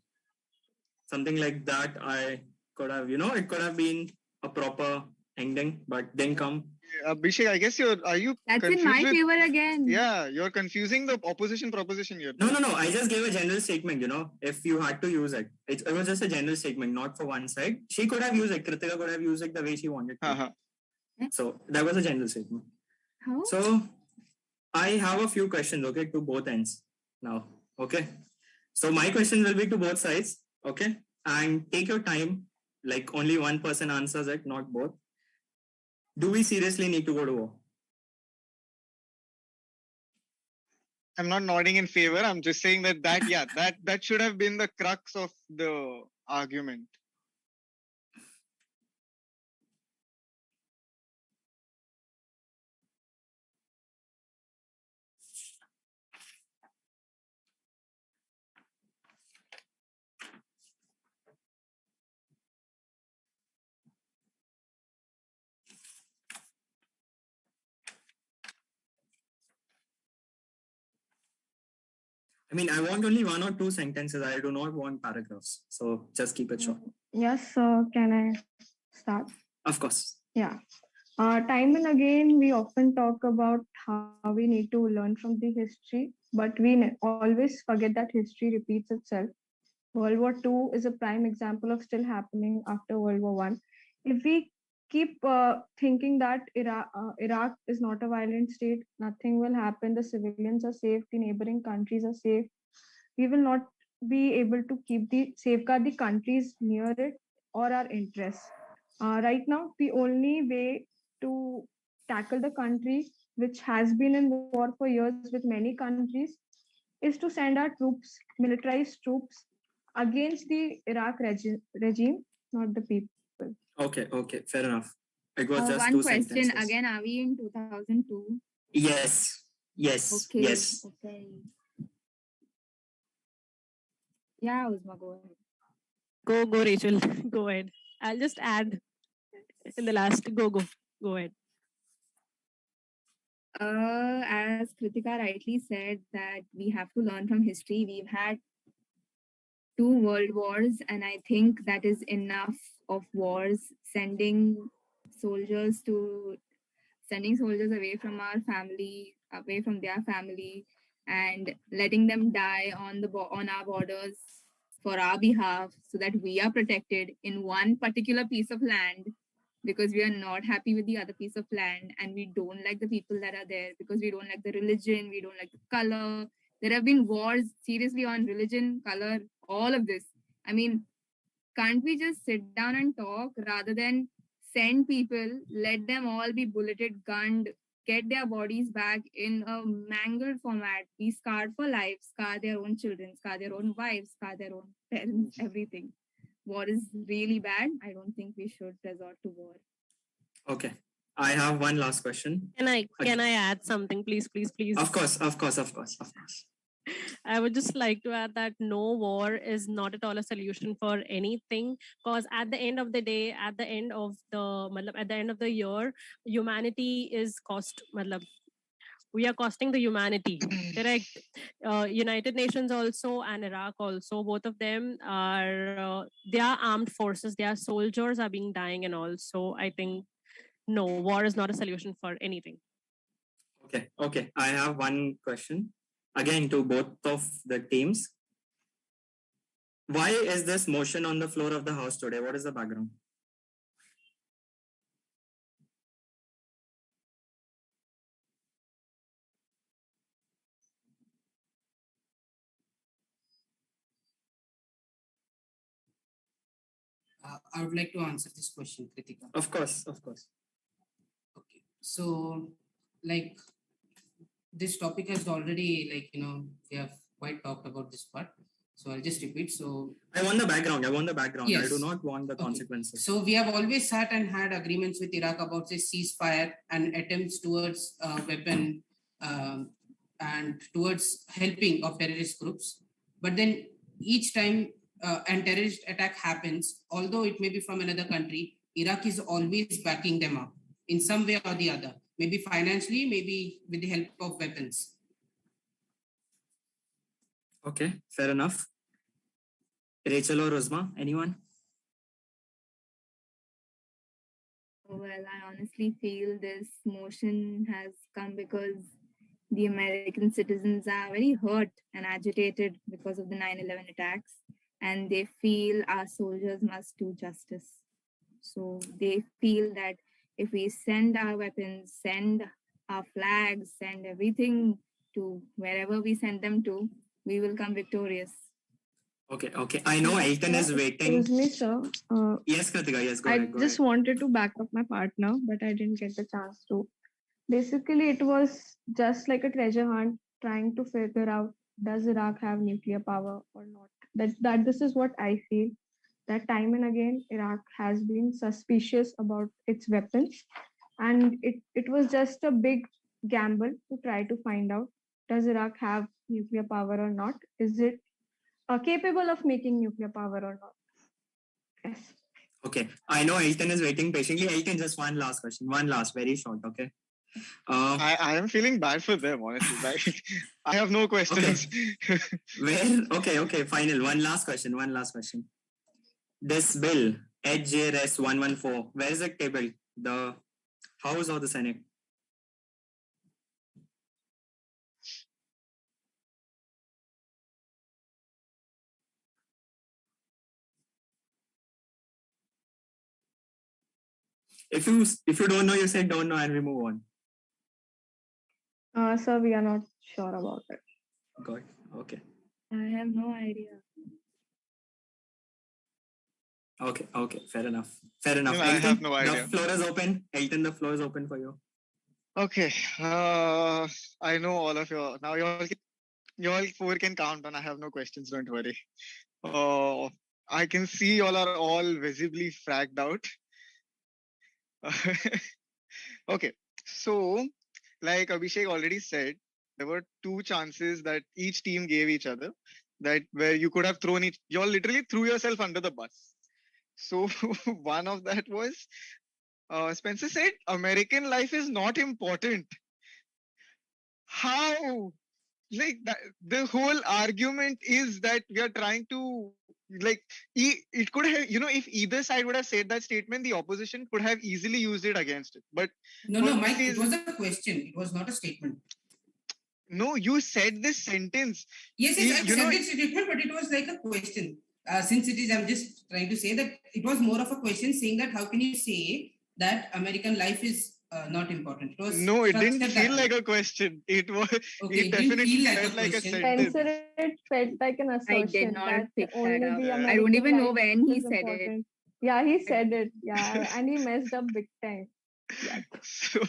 Something like that I could have, it could have been a proper ending, but didn't come. Abhishek, I guess That's in my favor again. Yeah, you're confusing the opposition proposition here. No. I just gave a general statement, if you had to use it. It was just a general statement, not for one side. She could have used it. Kritika could have used it the way she wanted to. So that was a general statement. How? So I have a few questions, okay, to both ends now. Okay. So my question will be to both sides. Okay. And take your time. Like only one person answers it, not both. Do we seriously need to go to war? I'm not nodding in favor. I'm just saying that should have been the crux of the argument. I mean, I want only 1 or 2 sentences. I do not want paragraphs. So just keep it short. Yes, sir. Can I start? Of course. Yeah. Time and again, we often talk about how we need to learn from the history, but we always forget that history repeats itself. World War II is a prime example of still happening after World War One. If we keep thinking that Iraq is not a violent state, nothing will happen. The civilians are safe. The neighboring countries are safe. We will not be able to safeguard the countries near it or our interests. Right now, the only way to tackle the country, which has been in war for years with many countries, is to send our troops, militarized troops, against the Iraq regime, not the people. Okay, fair enough. It was just one 2 question sentences. again. Are we in 2002? Yes. Okay. Yes. Okay. Yeah, Uzma, go ahead. Go, Rachel. Go ahead. I'll just add in the last. Go ahead. As Kritika rightly said, that we have to learn from history. We've had 2 world wars, and I think that is enough of wars. Sending soldiers away from our family, away from their family, and letting them die on our borders for our behalf, so that we are protected in one particular piece of land, because we are not happy with the other piece of land, and we don't like the people that are there, because we don't like the religion, we don't like the color. There have been wars seriously on religion, color, all of this. I mean, can't we just sit down and talk rather than send people, let them all be bulleted, gunned, get their bodies back in a mangled format, be scarred for life, scar their own children, scar their own wives, scar their own parents, everything. War is really bad. I don't think we should resort to war. Okay. I have one last question. Can I add something, please? Of course. I would just like to add that no war is not at all a solution for anything, because at the end of the day, at the end of the year, humanity is we are costing the humanity, correct? United Nations also and Iraq also, both of them are their armed forces, their soldiers are being dying, and also I think no, war is not a solution for anything. Okay. I have one question again to both of the teams. Why is this motion on the floor of the house today? What is the background? I would like to answer this question, Kritika. Of course. Okay. So, like, this topic has already, we have quite talked about this part. So I'll just repeat. So I want the background. Yes. I do not want the consequences. So we have always sat and had agreements with Iraq about this ceasefire and attempts towards weapon and towards helping of terrorist groups. But then each time an terrorist attack happens, although it may be from another country, Iraq is always backing them up in some way or the other. Maybe financially, maybe with the help of weapons. Okay, fair enough. Rachel or Uzma, anyone? Well, I honestly feel this motion has come because the American citizens are very hurt and agitated because of the 9/11 attacks, and they feel our soldiers must do justice. So they feel that if we send our weapons, send our flags, send everything to wherever we send them to, we will come victorious. Okay. I know Elton is waiting. Excuse me, sir. Yes, Kritika, yes, go I ahead. just wanted to back up my partner, but I didn't get the chance to. Basically, it was just like a treasure hunt trying to figure out, does Iraq have nuclear power or not? That this is what I feel. That time and again, Iraq has been suspicious about its weapons. And it was just a big gamble to try to find out, does Iraq have nuclear power or not? Is it capable of making nuclear power or not? Yes. Okay, I know Elton is waiting patiently. Elton, just one last question. One last, very short, okay? I am feeling bad for them, honestly. Like, I have no questions. Okay, final. One last question. This bill, HJRS 114, where is it tabled? The House or the Senate? If you don't know, you say don't know and we move on. Sir, we are not sure about it. Good. Okay. I have no idea. Okay. Fair enough. No, Elton, I have no idea. The floor is open. Elton, the floor is open for you. Okay. I know all of you. Now you all four can count on. I have no questions. Don't worry. I can see y'all are all visibly fragged out. Okay. So, like Abhishek already said, there were two chances that each team gave each other, that where you could have thrown each. You all literally threw yourself under the bus. So one of that was Spencer said American life is not important. How? Like that, the whole argument is that we are trying to like it could have, if either side would have said that statement, the opposition could have easily used it against it. But No, Mike, it was a question. It was not a statement. No, you said this sentence. Yes, I said this statement, but it was like a question. Since it is, I'm just trying to say that it was more of a question saying that how can you say that American life is not important? It didn't feel like a question. It was. Okay, it definitely felt like a sentence. Spencer, it felt like an assertion. I did not pick only that up. the I don't even know American when he life is said important. it. Yeah, he said it. Yeah, and he messed up big time. Yeah. So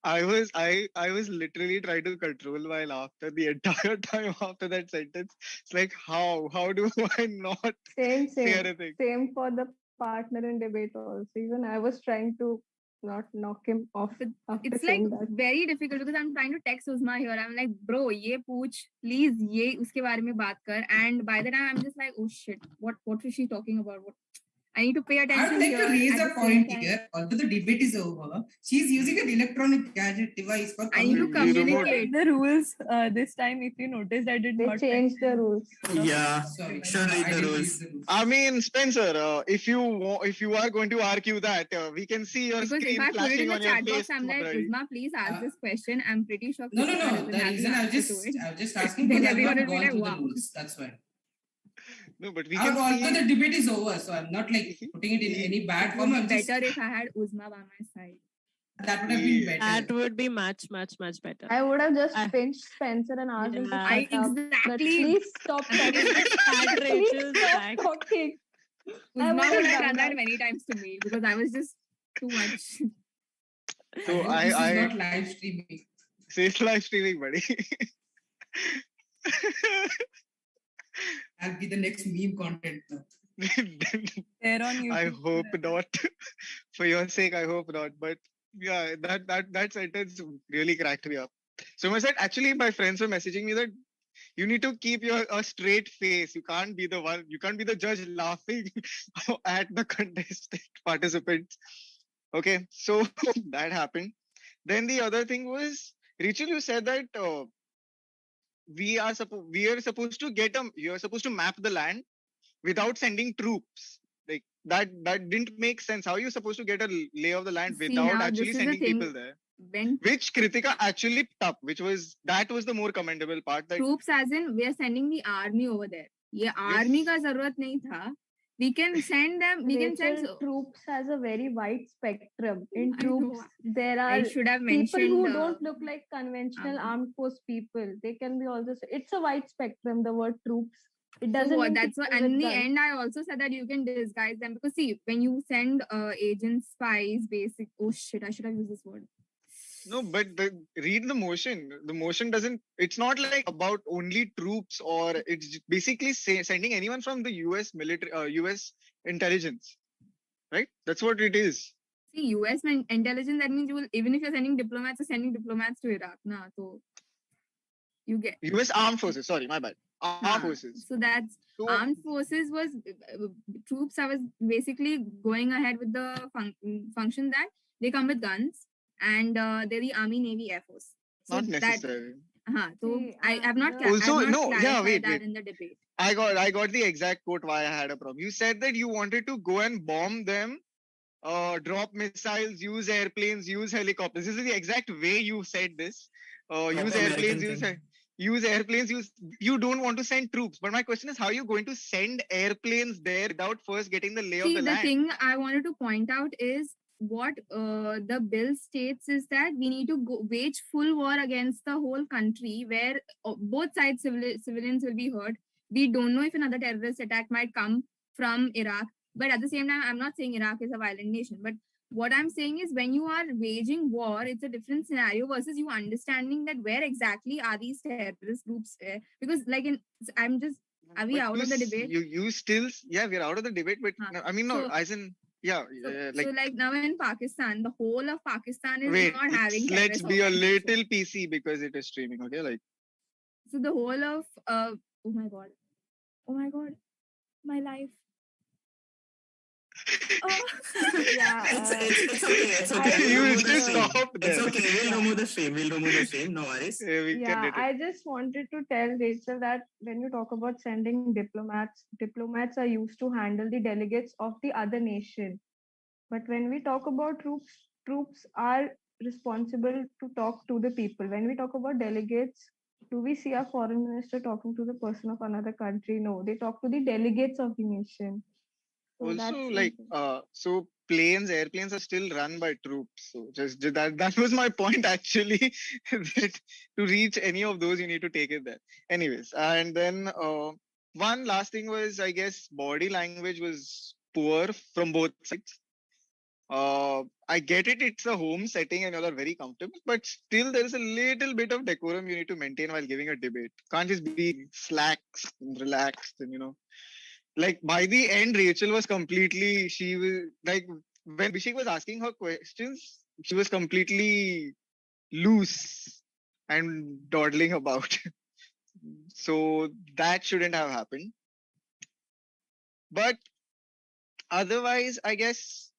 I was literally trying to control my laughter the entire time after that sentence. It's like how do I not say anything? Same for the partner in debate also. Even I was trying to not knock him off. It's like very difficult because I'm trying to text Uzma here. I'm like, bro, ye pooch, please, ye uske baare mein baat kar. And by the time I'm just like, oh shit, what was she talking about? I need to pay attention. I would like to raise a point here. Although the debate is over, she's using an electronic gadget device for I need to communicate. The rules this time, if you notice that they changed the rules. Yeah, sorry, should read the rules. I mean, Spencer, if you are going to argue that, we can see your because screen if I put it in flashing the on your chat box, face. I'm like, Uzma, please ask this question. I'm pretty sure. No. The reason I was just asking because I've not gone through the rules. That's why. No, but we can can see... the debate is over, so I'm not like putting it in any bad form. It would be better if I had Uzma by my side. That would have been better. That would be much better. I would have just pinched Spencer and asked him to exactly. Please stop talking. Please stop talking. Uzma would have done that many times to me because I was just too much. So this is not live streaming. It's live streaming, buddy. I'll be the next meme content now. They're on YouTube. I hope not. For your sake, I hope not. But yeah, that sentence really cracked me up. So I said, actually, my friends were messaging me that you need to keep a straight face. You can't be the judge laughing at the contestant participants. Okay, so that happened. Then the other thing was, Rachel, you said that you're supposed to map the land without sending troops. Like that didn't make sense. How are you supposed to get a lay of the land without actually sending people there? Which Kritika actually picked up, that was the more commendable part. That troops as in we are sending the army over there. Ye army ka zarurat nahi tha. We can send them. We can send troops has a very wide spectrum. In troops, there are people who don't look like conventional armed force people. They can be also. It's a wide spectrum. The word troops. It doesn't. So that's what. And in the end, I also said that you can disguise them because see, when you send agents, spies, basic. Oh shit! I should have used this word. No, but read the motion. The motion doesn't. It's not like about only troops, or it's basically sending anyone from the U.S. military, U.S. intelligence, right? That's what it is. See, U.S. intelligence. That means you will, even if you're sending diplomats, you're sending diplomats to Iraq, na. So you get U.S. armed forces. Sorry, my bad. Armed forces. So that's armed forces was troops. I was basically going ahead with the function that they come with guns. and they're the Army, Navy, Air Force. So Not necessary. So See, I have not, the- I've Also, not no, yeah, clarified wait, that wait. in the debate. I got the exact quote why I had a problem. You said that you wanted to go and bomb them, drop missiles, use airplanes, use helicopters. This is the exact way you said this. Use Proper airplanes, American use airplanes, you don't want to send troops. But my question is, how are you going to send airplanes there without first getting the lay of See, the the land? thing I wanted to point out is what the bill states is that we need to wage full war against the whole country where both sides civilians will be hurt. We don't know if another terrorist attack might come from Iraq, but at the same time, I'm not saying Iraq is a violent nation. But what I'm saying is when you are waging war, it's a different scenario versus you understanding that where exactly are these terrorist groups? Because like are we But out of the debate? You still, yeah, we're out of the debate, but Huh. no, I mean, no, So- as in, yeah, So like now in Pakistan, the whole of Pakistan is wait, not having let's terrorist be a organization. little PC because it is streaming, okay? Like, So the whole of oh my god, my life. Yeah, It's okay. It's okay. I We'll you remove the just stream. stop It's there. okay. We'll remove the stream. We'll remove the stream. No worries. Yeah, we can yeah, edit. I just wanted to tell Rachel that when you talk about sending diplomats are used to handle the delegates of the other nation. But when we talk about troops are responsible to talk to the people. When we talk about delegates, do we see a foreign minister talking to the person of another country? No, they talk to the delegates of the nation. So Also, that's like, so airplanes are still run by troops. So just that was my point actually. That to reach any of those, you need to take it there. Anyways, and then one last thing was, I guess, body language was poor from both sides. I get it; it's a home setting and you all are very comfortable, but still there is a little bit of decorum you need to maintain while giving a debate. Can't just be slack and relaxed and. Like by the end, Rachel was completely, she was like, when Abhishek was asking her questions, she was completely loose and dawdling about. So that shouldn't have happened. But otherwise, I guess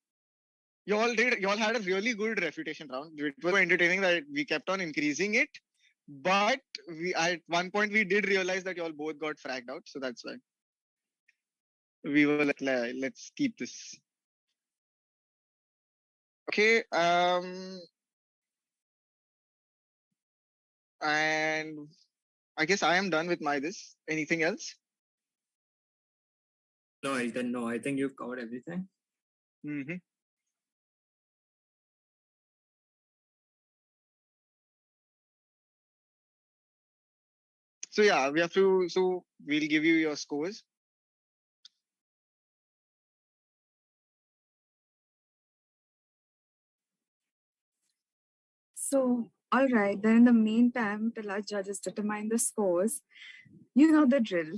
y'all had a really good refutation round. It was so entertaining that we kept on increasing it. But at one point we did realize that y'all both got fragged out. So that's why we were like, let's keep this. Okay. And I guess I am done with my this. Anything else? No, Elton. No, I think you've covered everything. Mm-hmm. So yeah, we have to. So we'll give you your scores. So, all right, then in the meantime, till our judges determine the scores, you know the drill.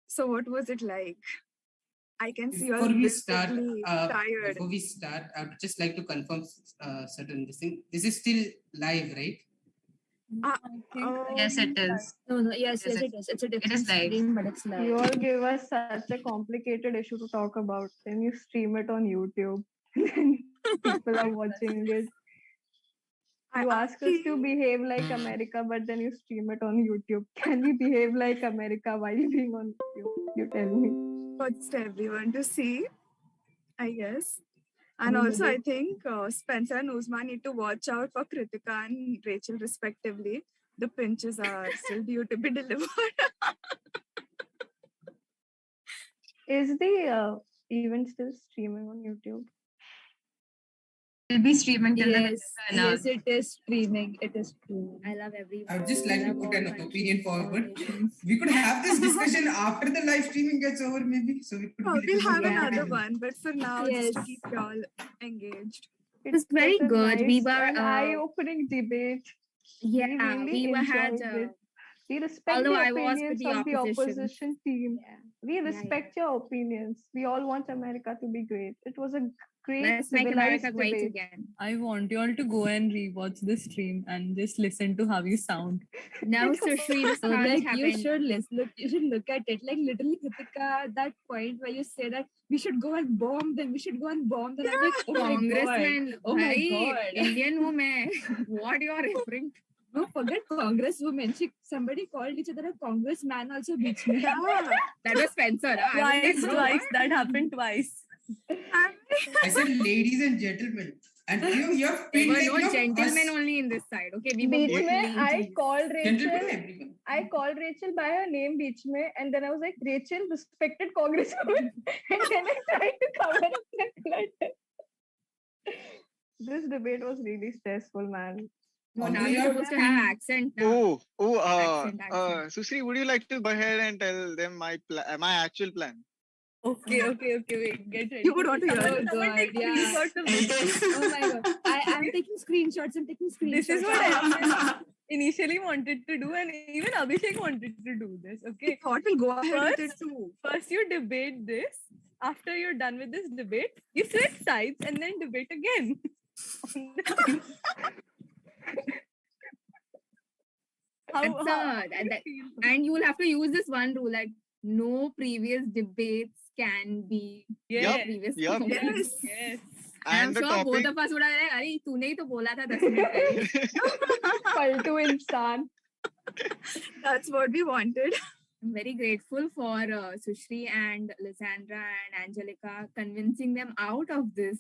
So, what was it like? I can see you're Before we start, tired. I would just like to confirm certain things. This is still live, right? Yes, it is. No, yes, Yes, it is. It's a different is live. stream, but it's You live. all give us such a complicated issue to talk about. Then you stream it on YouTube. Then people are watching it. You ask us to behave like America, but then you stream it on YouTube. Can we behave like America while being on YouTube? You tell me. What's everyone to see, I guess. And also, I think Spencer and Uzma need to watch out for Kritika and Rachel, respectively. The pinches are still due to be delivered. Is the event still streaming on YouTube? We'll be streaming till the Yes, winners yes, it is streaming. It is streaming. I love everyone. I would just like I to love put all an my opinion forward. nations. We could have this discussion after the live streaming gets over, maybe. So it could Oh, be we'll little have more another entertaining. one, but for now, just to Yes. keep y'all engaged. It was very a good. We nice were and eye-opening debate. yeah, really we were had enjoyed it. We respect although the I was with opinions the of the opposition. opposition team. Yeah. We yeah. respect your opinions. We all want America to be great. It was a Great Let's make civilized America great debate. again. I want you all to go and rewatch the stream and just listen to how you sound. No, Sushri, this So, can't like happen. you should look at it. Like literally, Kritika, that point where you say that we should go and bomb them. I'm like, oh my god, Congressman, oh my bhai, god. Indian woman. What you are referring to? No, forget congresswoman. Somebody called each other a congressman also beach me. That was Spencer. Huh? Twice. That happened twice. I said ladies and gentlemen. And you have There paid were like, no you know, gentlemen us- only in this side. Okay, we were Beach both mein, I ladies. called Gentlemen, Rachel. everyone. I called Rachel by her name, Beach mein, and then I was like, Rachel, respected congresswoman, and then I tried to cover up that clutter. This debate was really stressful, man. No, now Although you're you supposed to have have been- accent now. Accent. Susri, would you like to go ahead and tell them my actual plan? Okay, wait, get ready. You would want to hear Someone it. someone take Yeah. screenshots of this. Oh my god. I'm taking screenshots. This is what I initially wanted to do, and even Abhishek wanted to do this. Okay. Thought we'll go ahead with it too. First you debate this. After you're done with this debate, you switch sides and then debate again. And you will have to use this one rule that no previous debates can be Yup, previous. yup. debates. Yes. I'm And the sure both topic. of us would have like, "Arey, तूने ही तो बोला था 10 minute पहले." Paltu insaan. That's what we wanted. I'm very grateful for Sushri and Lysandra and Angelica convincing them out of this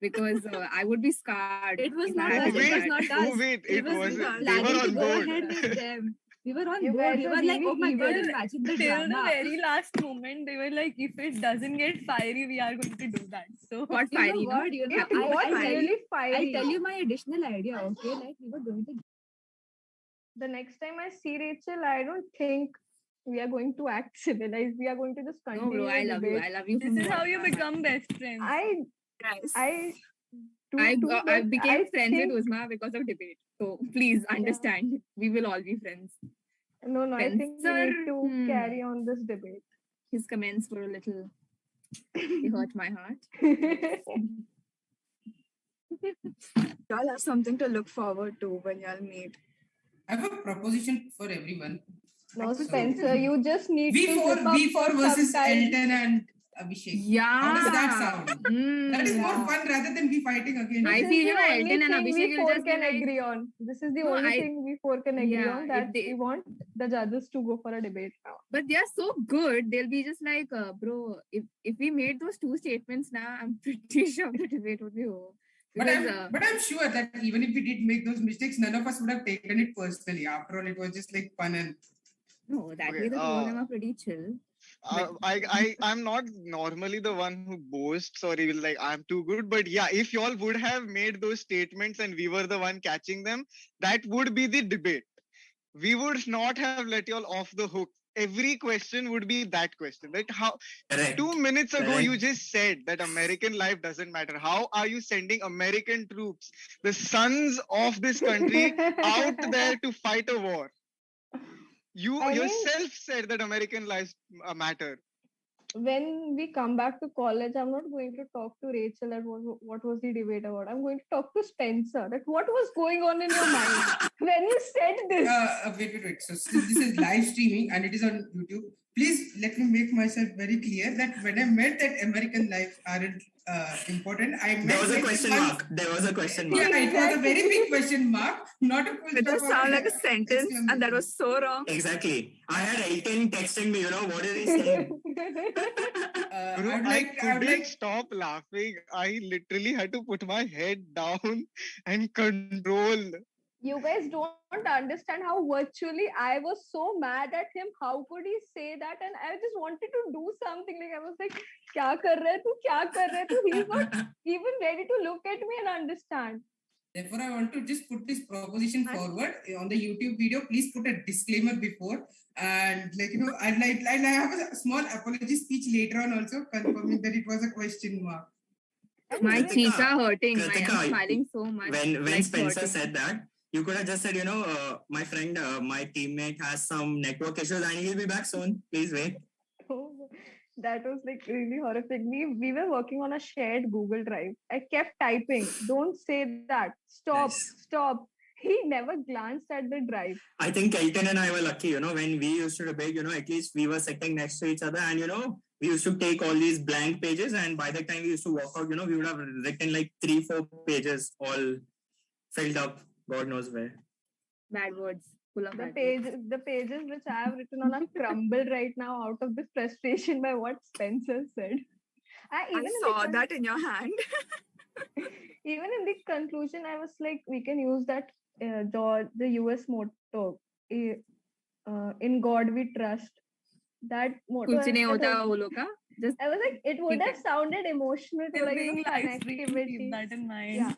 because I would be scarred. It was if I not had us. to It was decide. not us. Wait, it was was. we They planning were to on go board. ahead with them. We were on You board. guys We were were like, really oh my god, evil. imagine the Till the drama. very last moment, they were like, if it doesn't get fiery, we are going to do that. So What You know fiery? no? what? You know, It got I'll really fiery. tell you my additional idea. Okay, like we were going to. The next time I see Rachel, I don't think we are going to act civilized. We are going to just No, continue. bro, I the love you. debate. I love you. this from is the how you bottom of my become best friends. I I but became I friends think- with Uzma because of debate. So please understand, we will all be friends. No, I think we Spencer, need to carry on this debate. His comments were a little, they hurt my heart. Y'all have something to look forward to when y'all meet. I have a proposition for everyone. No, So- Spencer, you just need to V4 zip up V4 versus sometimes. Elton and Abhishek. Yeah. How does that sound? That is more Yeah. fun rather than we fighting again. I This is feel, the you know, only Elton and thing Abhishek we will four just be can like, agree on. This is the No, only I- thing we four can agree Yeah, on, if that they- we want the judges to go for a debate now. but they are so good. They'll be just like, bro, if we made those two statements now, I'm pretty sure the debate would be over. Because, But I'm sure that even if we did make those mistakes, none of us would have taken it personally. After all, it was just like fun and no, that Okay, way the two of them are pretty chill. I'm not normally the one who boasts or even like I'm too good, but yeah, if y'all would have made those statements and we were the one catching them, that would be the debate. We would not have let y'all off the hook. Every question would be that question. That how Correct. 2 minutes ago Correct. you just said that American life doesn't matter. How are you sending American troops, the sons of this country, out there to fight a war? You I mean- yourself said that American lives matter. When we come back to college, I'm not going to talk to Rachel at what was the debate about. I'm going to talk to Spencer. That what was going on in your mind when you said this. wait. So since this is live streaming and it is on YouTube, please let me make myself very clear that when I meant that American lives aren't important, I meant There was a like question one- mark. There was a question mark. Yeah, it was a very big question mark, not a full It stop just or sounded like a sentence, and that exclamation. was so wrong. Exactly. I had Elton texting me, what is he saying? Bro, I would I like couldn't stop laughing. I literally had to put my head down and control. You guys don't understand how virtually I was so mad at him. How could he say that? And I just wanted to do something. Like I was like, "Kya kar raha hai tu? Kya kar raha hai tu?" He's not even ready to look at me and understand. Therefore, I want to just put this proposition forward on the YouTube video. Please put a disclaimer before, and I'd have a small apology speech later on, also confirming that it was a question mark. My Kritika, cheeks are hurting. Kritika, I'm smiling so much. When like Spencer hurting. said that, you could have just said, my friend, my teammate has some network issues and he'll be back soon. Please wait. That was like really horrific. We were working on a shared Google Drive. I kept typing, "Don't say that. Stop, Nice. stop." He never glanced at the drive. I think Elton and I were lucky, when we used to debate, at least we were sitting next to each other and, we used to take all these blank pages, and by the time we used to walk out, we would have written like 3-4 pages all filled up, God knows where. Bad words. Full of The bad page, words. the pages which I have written on a crumble right now out of the frustration by what Spencer said. I saw that in your hand. Even in the conclusion, I was like, we can use that the US motto, "In God We Trust." That motto. कुछ नहीं होता वो लोग का. Just I was like, it would have sounded emotional to They're like being fun live streamed, activity. keep that in mind. Yeah.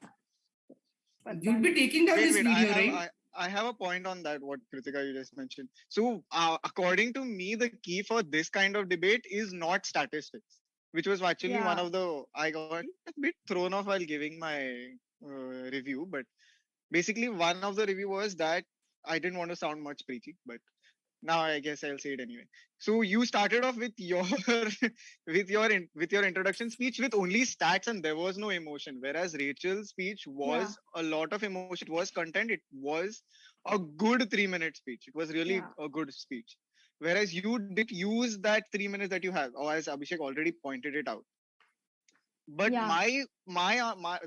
But You'll be taking down this Wait, video, right? I have a point on that, what Kritika you just mentioned. So, according to me, the key for this kind of debate is not statistics, which was actually one Yeah. of the, I got a bit thrown off while giving my review, but basically one of the review was that I didn't want to sound much preachy, but now I guess I'll say it anyway. So you started off with your with your introduction speech with only stats and there was no emotion, whereas Rachel's speech was a lot of emotion. It was content. It was a good 3-minute speech. It was really a good speech. Whereas you did use that 3 minutes that you have, or as Abhishek already pointed it out. But my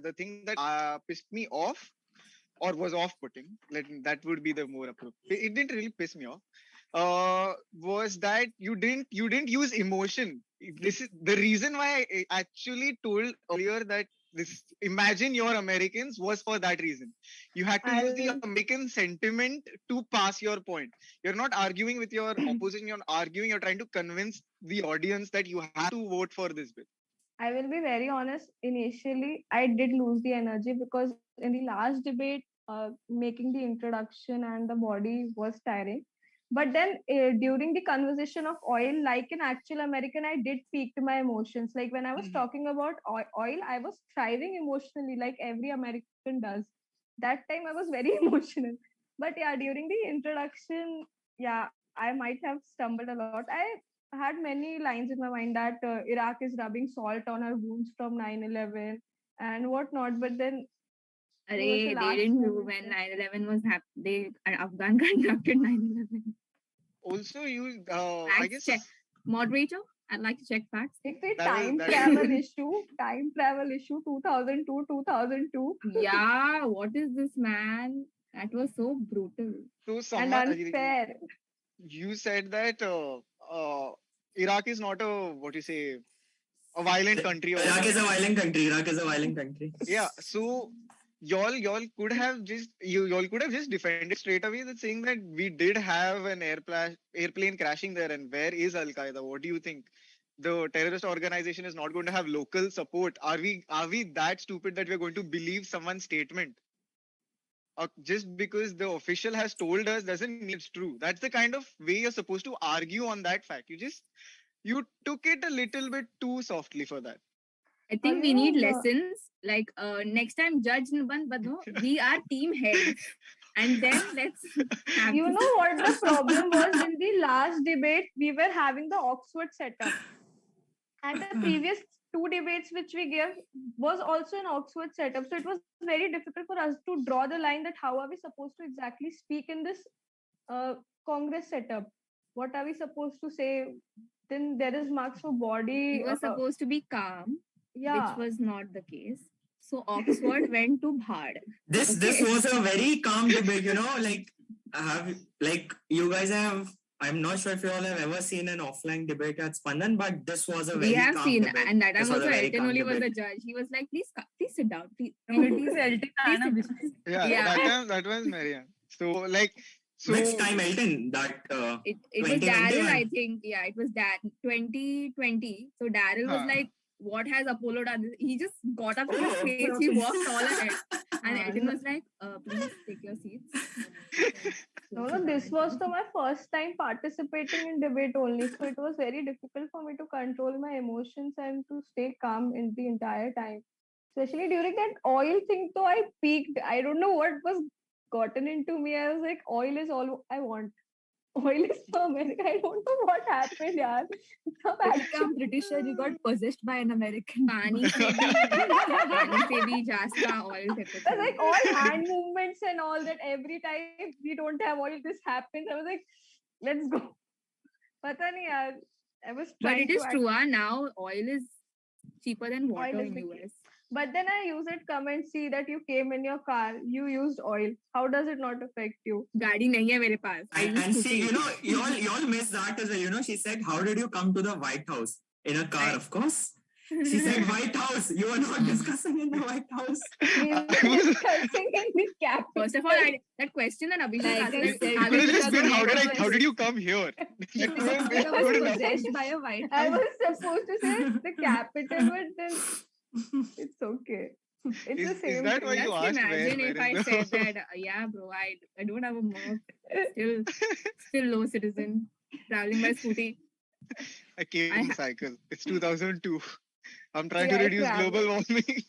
the thing that pissed me off or was off-putting, that would be the more appropriate. It didn't really piss me off. Was that you didn't use emotion. This is the reason why I actually told earlier that this Imagine You're Americans was for that reason. You had to use the American sentiment to pass your point. You're not arguing with your opposition, you're trying to convince the audience that you have to vote for this bill. I will be very honest. Initially, I did lose the energy because in the last debate, making the introduction and the body was tiring. But then during the conversation of oil, like an actual American, I did peak to my emotions. Like when I was talking about oil, I was thriving emotionally, like every American does. That time I was very emotional. But yeah, during the introduction, yeah, I might have stumbled a lot. I had many lines in my mind that Iraq is rubbing salt on our wounds from 9/11 and whatnot. But then they didn't do when 9/11 was happening. Afghan conducted 9/11. Also, you I guess check. Moderator, I'd like to check facts. It's a time travel issue. Time travel issue 2002. Yeah, what is this, man? That was so brutal. So and unfair. You said that Iraq is not a violent country. Iraq is a violent country. Yeah. So y'all could have just defended straight away that saying that we did have an airplane crashing there, and where is Al Qaeda? What do you think? The terrorist organization is not going to have local support. Are we that stupid that we're going to believe someone's statement? Just because the official has told us doesn't mean it's true. That's the kind of way you're supposed to argue on that fact. You took it a little bit too softly for that. I think we need lessons. Like next time, judge but no, we are team heads. And then let's have You know what the problem was in the last debate? We were having the Oxford setup. And the previous 2 debates which we gave was also an Oxford setup. So it was very difficult for us to draw the line that how are we supposed to exactly speak in this Congress setup? What are we supposed to say? Then there is marks for body. We were supposed to be calm, which was not the case. So Oxford went to Bhad. This was a very calm debate, you guys have. I'm not sure if you all have ever seen an offline debate at Spandan, but this was a very calm debate. We have seen, and that time also Elton only was the judge. He was like, please sit down. Please Elton. That was Marianne. So which time, Elton? That it was Daryl, I think. Yeah, it was 2020. So Daryl was like, what has Apollo done? He just got up to his face. He walked all ahead. And Elton was like, please take your seats. No, this was my first time participating in debate only. So it was very difficult for me to control my emotions and to stay calm in the entire time. Especially during that oil thing, though I peaked. I don't know what was gotten into me. I was like, oil is all I want. oil is for America. I don't know what happened, yaar. I'm pretty sure you got possessed by an American. पानी से भी जास्ता oil कहते थे. Like all hand movements and all that. Every time we don't have oil, this happens. I was like, let's go. Pata nahi yaar. I was But trying it is to true, now oil is cheaper than water is in the US. But then I use it, come and see that you came in your car, you used oil. How does it not affect you? गाड़ी नहीं है मेरे पास. I use And she, scooty. y'all missed that as well. She said, "How did you come to the White House in a car?" Of course, she said White House. You were not discussing in the White House. We were discussing in the cap. First of all, that question that Abhishek asked, It could have just been, how did you come here? That would have been good enough. Possessed by a white I house. was supposed to say the capital, but then it's okay. It's the Is same that thing. why you Just asked imagine where if I is said the... that, yeah, bro, I don't have a mark. Still low citizen, traveling by scooty. I came I in ha- cycle. It's 2002. I'm trying See, to I reduce travel. global warming.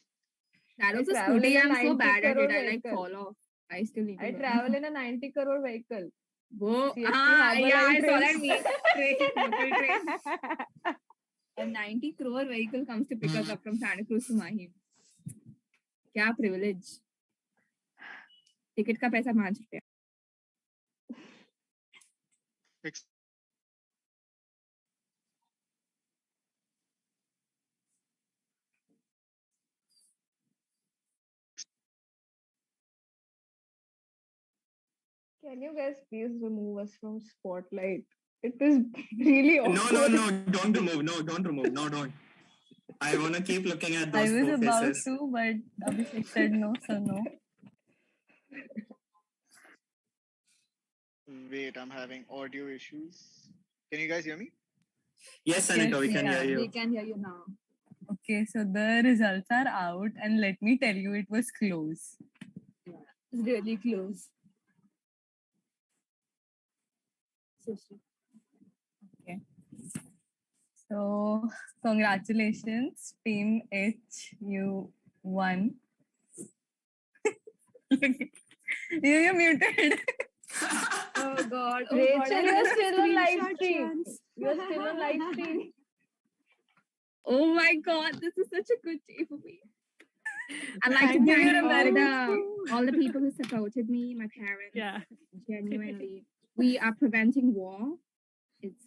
That was a travel in scooty. a I'm so 90 bad at crore it. I like vehicle. fall off. I still need to I learn. travel in a 90 crore vehicle. Whoa. CST Yeah, I Harbour saw Line that meme. train. Local train. A 90 crore vehicle comes to pick us up from Santa Cruz to Mahim. क्या privilege. Ticket का पैसा मान सकते हैं. Can you guys please remove us from spotlight? It is really awkward. No, don't remove. No, don't remove. No, don't. I want to keep looking at those I was four about faces. to, but Abhishek said no, so no. Wait, I'm having audio issues. Can you guys hear me? Yes, Anika, we can hear We you. can hear you now. Okay, so the results are out, and let me tell you, it was close. It's really close. Okay. So, congratulations, Team H. You won. You're muted. Oh God. Oh Rachel, God, I you're have a still on live screenshot stream. chance. You're still on live stream. Oh my God, this is such a good day for me. I'd like to Thank you, thank all the people who supported me, my parents. Yeah. Genuinely. We are preventing war. It's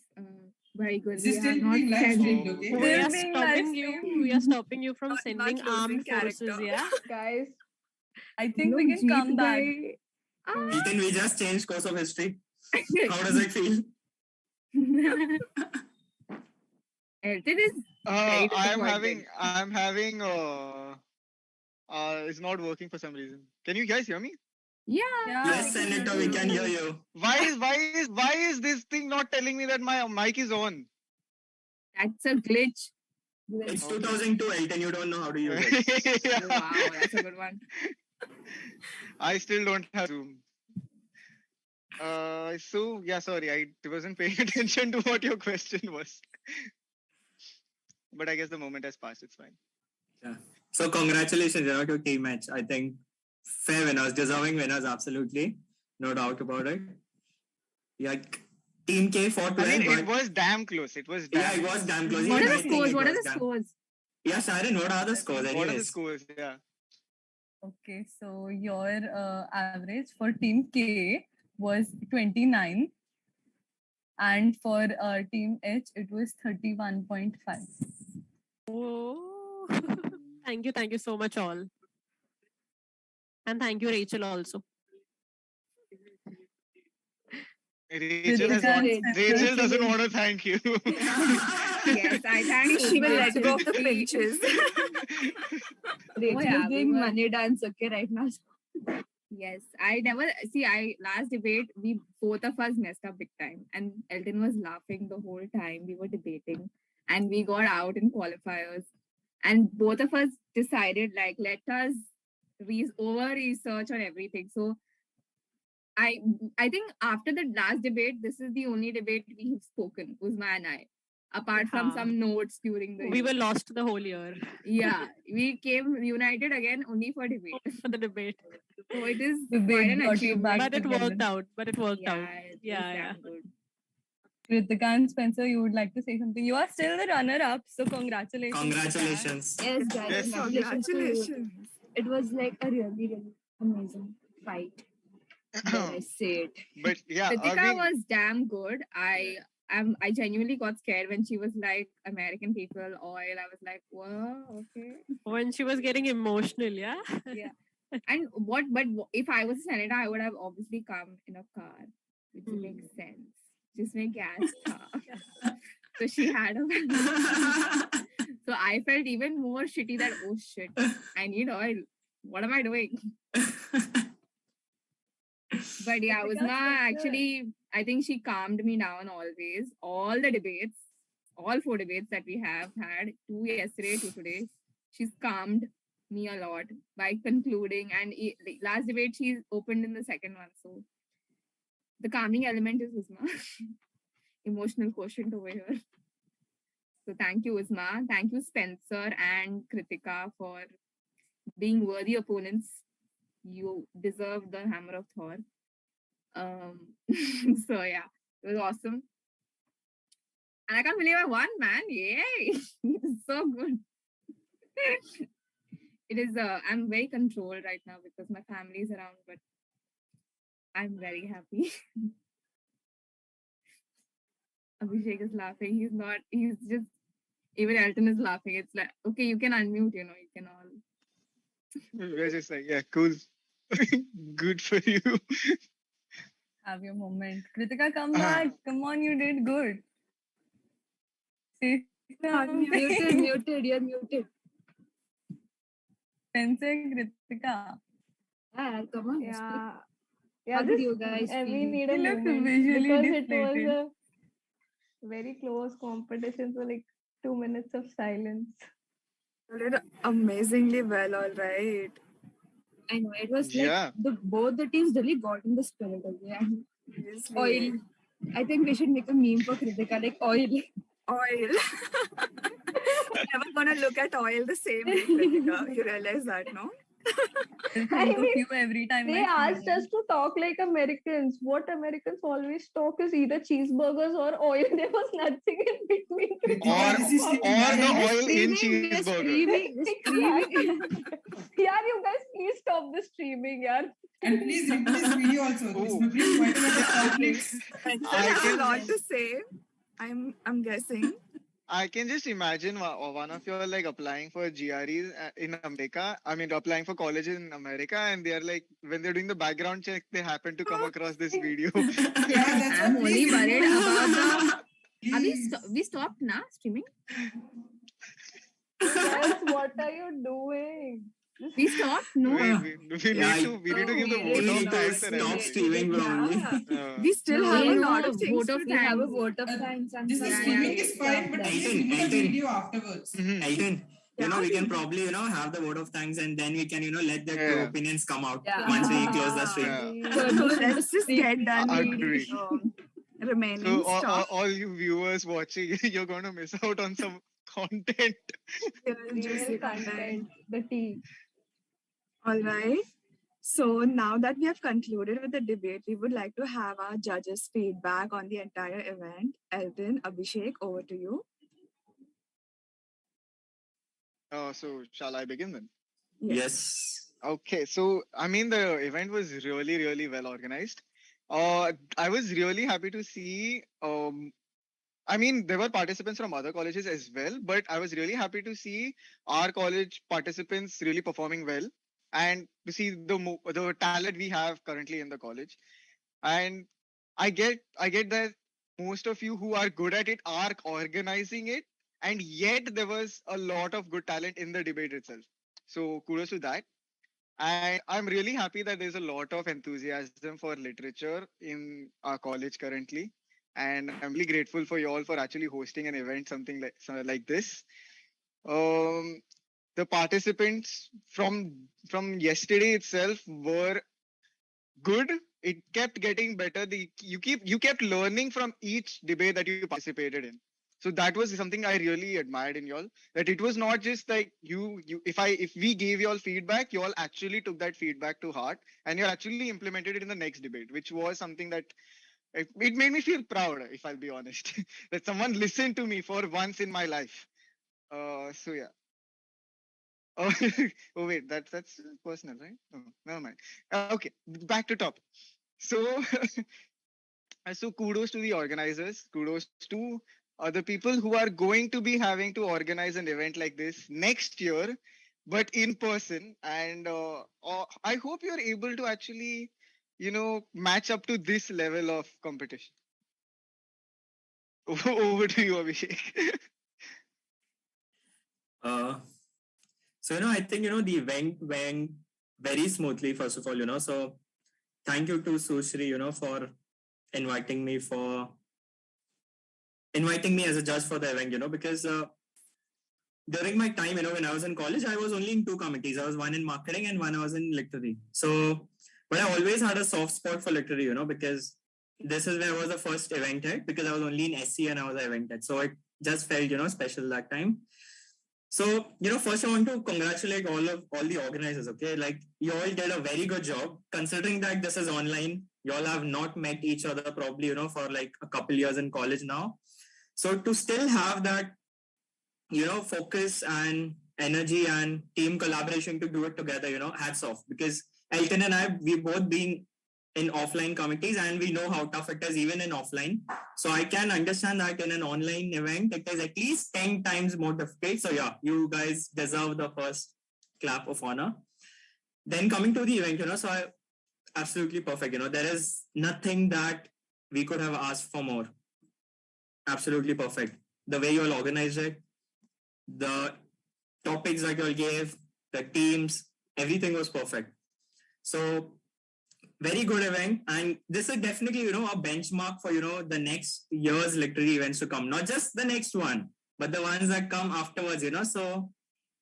very good. This We is are still not being live sending. streamed, okay? We are being stopping live you. We are stopping you from Not sending losing armed forces. character. Yeah. Guys, I think we can come back. Ethan, we just changed course of history. How does it feel? Elton is very disappointed. I'm having it's not working for some reason. Can you guys hear me? Yeah. Yes, Senator, we can hear you. Why is this thing not telling me that my mic is on? That's a glitch. It's 2002, Elton. You don't know how to use it. Yeah. Oh, wow, that's a good one. I still don't have Zoom. So yeah, sorry, I wasn't paying attention to what your question was. But I guess the moment has passed. It's fine. Yeah. So congratulations, to your team match. I think fair winners, deserving winners, absolutely, no doubt about it. Yeah, Team K fought well. I mean, but it was damn close. It was yeah, it was damn close. What Even are I the think scores? it What are was the damn- scores? Yeah, Sharon, what are the scores? What are the Anyways, scores? Yeah. Okay, so your average for Team K was 29, and for Team H, it was 31.5. Oh. Thank you so much, all. And thank you, Rachel, also. Rachel doesn't want to thank you. Yes, I thank She will let Rachel. go of the pinches. Rachel yeah, is we doing were- money dance, okay, right now. Yes, I never last debate we both of us messed up big time, and Elton was laughing the whole time we were debating, and we got out in qualifiers, and both of us decided like let us over research on everything. So I think after the last debate, this is the only debate we have spoken, Uzma and I. apart from some notes during the We year. were lost the whole year. Yeah, we came united again only for debate. For the debate. So it is Debate quite an got you back achievement. But it together. worked out. But it worked out. Yeah, it Yeah, was yeah. damn good. Kritika and Spencer, you would like to say something? You are still the runner-up, so congratulations. Congratulations. Yes, guys. Yes. Congratulations to you. Congratulations. It was like a really, really amazing fight. Dare I say it? But yeah, Kritika was damn good. I genuinely got scared when she was like American people oil. I was like, whoa, okay. When she was getting emotional, yeah? Yeah. And if I was a senator, I would have obviously come in a car, which makes sense. Just make gas car. So she had a so I felt even more shitty that, oh shit, I need oil. What am I doing? But yeah, Uzma actually, I think she calmed me down always. All the debates, all 4 debates that we have had, 2 yesterday, 2 today, she's calmed me a lot by concluding. And the last debate, she opened in the second one. So the calming element is Uzma. Emotional quotient over here. So thank you, Uzma. Thank you, Spencer and Kritika, for being worthy opponents. You deserve the hammer of Thor. So yeah, it was awesome. And I can't believe I won, man. Yay! It's so good. It is, I'm very controlled right now because my family is around, but I'm very happy. Abhishek is laughing. He's just, even Elton is laughing. It's like, okay, you can unmute, you can all. we're just like, yeah, cool. Good for you. Have your moment. Kritika, come back. Come on, you did good. Say something. Muted. You're muted. Spencer, Kritika. Yeah, come on. Yeah. How did you guys we feel? need a You looked moment visually because it was deflated. a very close competition. So like 2 minutes of silence. You did amazingly well, all right. I know it was like Yeah. both the teams really got in the spirit of it. And Seriously. oil. I think we should make a meme for Kritika, like oil. Oil. Never gonna look at oil the same way, Kritika. You realize that, no? I I think of mean, you every time They I see asked you. us to talk like Americans. What Americans always talk is either cheeseburgers or oil. There was nothing in between. Or This is the oil in cheeseburger. Yeah, you guys, please stop the streaming, yeah. And please read this video also. This Oh. will bring quite a lot of conflicts. Spencer I has a can- lot to say. I'm guessing. I can just imagine one of you are like applying for GREs in America. I mean, applying for colleges in America, and they are like, when they're doing the background check, they happen to come across this video. Yeah, that's I'm what. only Please worried remove about this. the. Are Please. we stopped now streaming? Guys, what are you doing? We stopped? No. we Yeah, need to give the we vote need of to thanks and stop everything. streaming, bro. Yeah. We still No, have a no, lot of things vote of to We do. have a vote of thanks and This is Yeah, streaming yeah, is fine, but please Elton, remove the Elton. video afterwards. Mhm. Elton, Yeah. we can probably, have the vote of thanks and then we can, let the two Yeah. opinions come out Yeah. once we close the stream. Yeah. So let's just get done I with agree. the remaining So stuff. all you viewers watching, you're going to miss out on some content. Real juicy Real content. content, the tea. All right. So now that we have concluded with the debate, we would like to have our judges' feedback on the entire event. Elton, Abhishek, over to you. So shall I begin then? Yes. Okay, so I mean the event was really, really well organized. I was really happy to see. I mean, there were participants from other colleges as well, but I was really happy to see our college participants really performing well, and to see the talent we have currently in the college. And I get that most of you who are good at it are organizing it, and yet there was a lot of good talent in the debate itself. So kudos to that. And I'm really happy that there's a lot of enthusiasm for literature in our college currently. And I'm really grateful for you all for actually hosting an event, something like this. The participants from yesterday itself were good. It kept getting better. You kept learning from each debate that you participated in. So that was something I really admired in y'all. That it was not just like if we gave y'all feedback, y'all actually took that feedback to heart and you actually implemented it in the next debate, which was something that it made me feel proud, if I'll be honest, that someone listened to me for once in my life. So yeah. Oh, oh wait, that's personal, right? Oh, never mind. Okay, back to top. So, so kudos to the organizers. Kudos to the people who are going to be having to organize an event like this next year, but in person. And I hope you're able to actually, match up to this level of competition. Over to you, Abhishek. So, I think, the event went very smoothly, first of all, so thank you to Sushri, for inviting me as a judge for the event, because during my time, when I was in college, I was only in two committees. I was one in marketing and one I was in literary. So, but I always had a soft spot for literary, because this is where I was the first event head, because I was only in SC and I was an event head. So it just felt, special that time. So, first I want to congratulate all the organizers, okay? Like, you all did a very good job, considering that this is online. You all have not met each other probably, for like a couple years in college now. So to still have that, focus and energy and team collaboration to do it together, hats off. Because Elton and I, we've both been in offline committees and we know how tough it is even in offline. So I can understand that in an online event, it is at least 10 times more difficult. So yeah, you guys deserve the first clap of honor. Then coming to the event, so absolutely perfect. There is nothing that we could have asked for more. Absolutely perfect. The way you all organized it, the topics that you all gave, the teams, everything was perfect. So very good event, and this is definitely a benchmark for the next year's literary events to come. Not just the next one, but the ones that come afterwards. So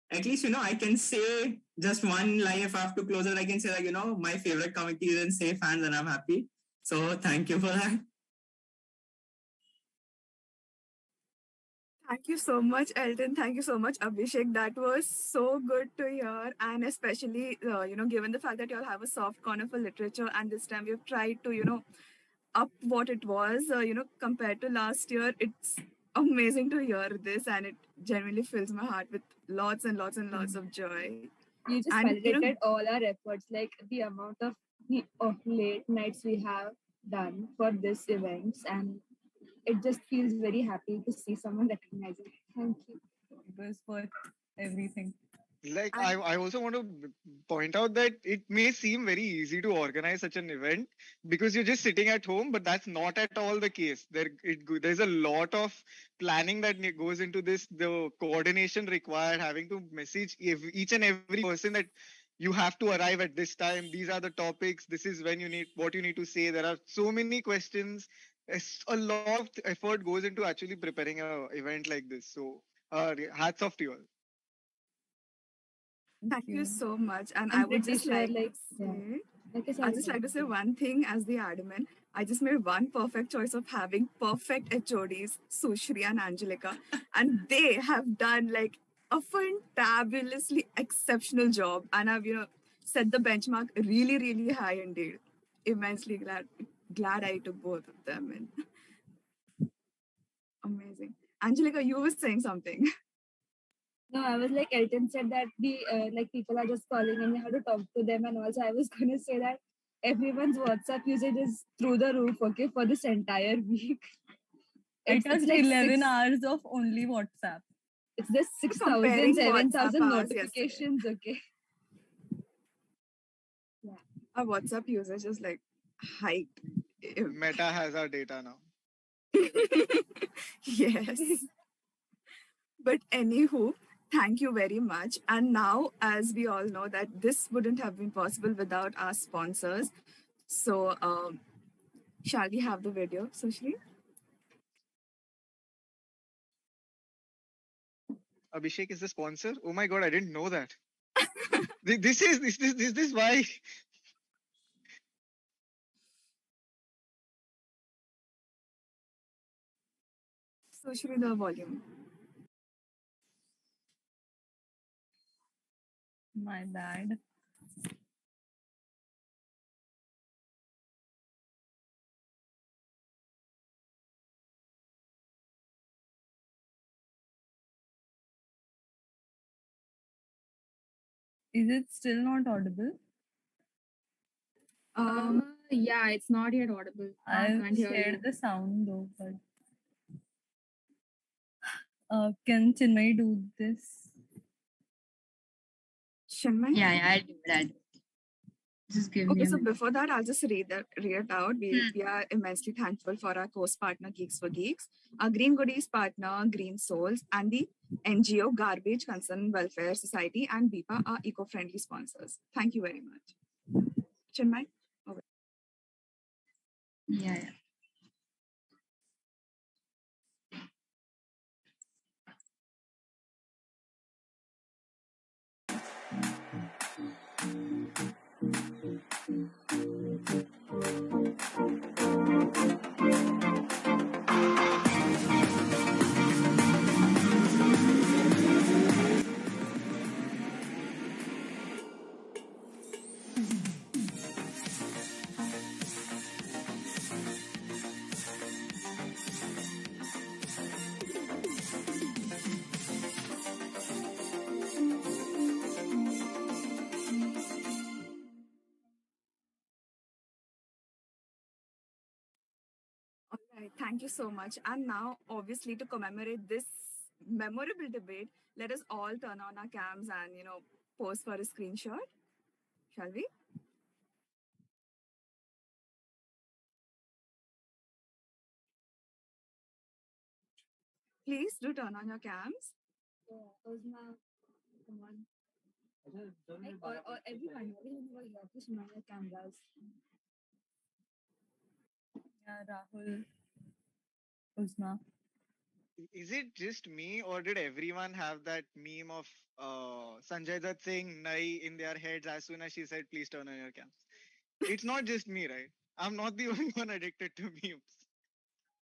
at least I can say just one line. If I have to close it, I can say that my favorite committee is in safe hands, and I'm happy. So thank you for that. Thank you so much, Elton. Thank you so much, Abhishek. That was so good to hear. And especially, given the fact that you all have a soft corner for literature, and this time we've tried to, up what it was, compared to last year. It's amazing to hear this, and it genuinely fills my heart with lots and lots and lots of joy. You just And, validated all our efforts, like the amount of late nights we have done for this events, and it just feels very happy to see someone recognizing it. Thank you. It was worth everything. Like I also want to point out that it may seem very easy to organize such an event because you're just sitting at home, but that's not at all the case. There's a lot of planning that goes into this, the coordination required, having to message each and every person that you have to arrive at this time. These are the topics. This is when what you need to say. There are so many questions. A lot of effort goes into actually preparing an event like this. So hats off to you all. Thank you so much. And I'm I would pretty just sure, like like, to yeah. say, Like I said, I'd just like to say one thing as the admin. I just made one perfect choice of having perfect HODs, Sushri and Angelica, and they have done like a fantabulously exceptional job. And I've, set the benchmark really, really high indeed. Immensely glad I took both of them in. Amazing. Angelica, you were saying something. No, I was like Elton said that the people are just calling and you have to talk to them, and also I was gonna say that everyone's WhatsApp usage is through the roof, okay, for this entire week. It was like 11 hours of only WhatsApp. It's just 6,000, Comparing 7,000 WhatsApp hours notifications, okay. Yeah. Our WhatsApp usage is like hiked. Meta has our data now. Yes. But anywho, thank you very much. And now, as we all know, that this wouldn't have been possible without our sponsors. So, shall we have the video, Sushri? Abhishek is the sponsor. Oh my god, I didn't know that. This is why. Sushri, the volume. My bad. Is it still not audible? Yeah, it's not yet audible. I I've can't hear shared you. the sound though, but can Chinmay do this? Chinmay? Yeah, I'll do that. Just give me Okay, a so minute. before that, I'll just read it out. We are immensely thankful for our host partner, Geeks for Geeks, our Green Goodies partner, Green Souls, and the NGO Garbage Concern Welfare Society and BIPA, our eco-friendly sponsors. Thank you very much. Chinmay? Over. Yeah. All right, thank you so much. And now, obviously, to commemorate this memorable debate, let us all turn on our cams and, pose for a screenshot. Shall we? Please do turn on your cams. Yeah, Uzma, come on. Like, or everyone over here, please mind your cameras. Yeah, Rahul, Uzma. Is it just me, or did everyone have that meme of Sanjay Dutt saying "Nai" in their heads as soon as she said, "Please turn on your cams"? It's not just me, right? I'm not the only one addicted to memes.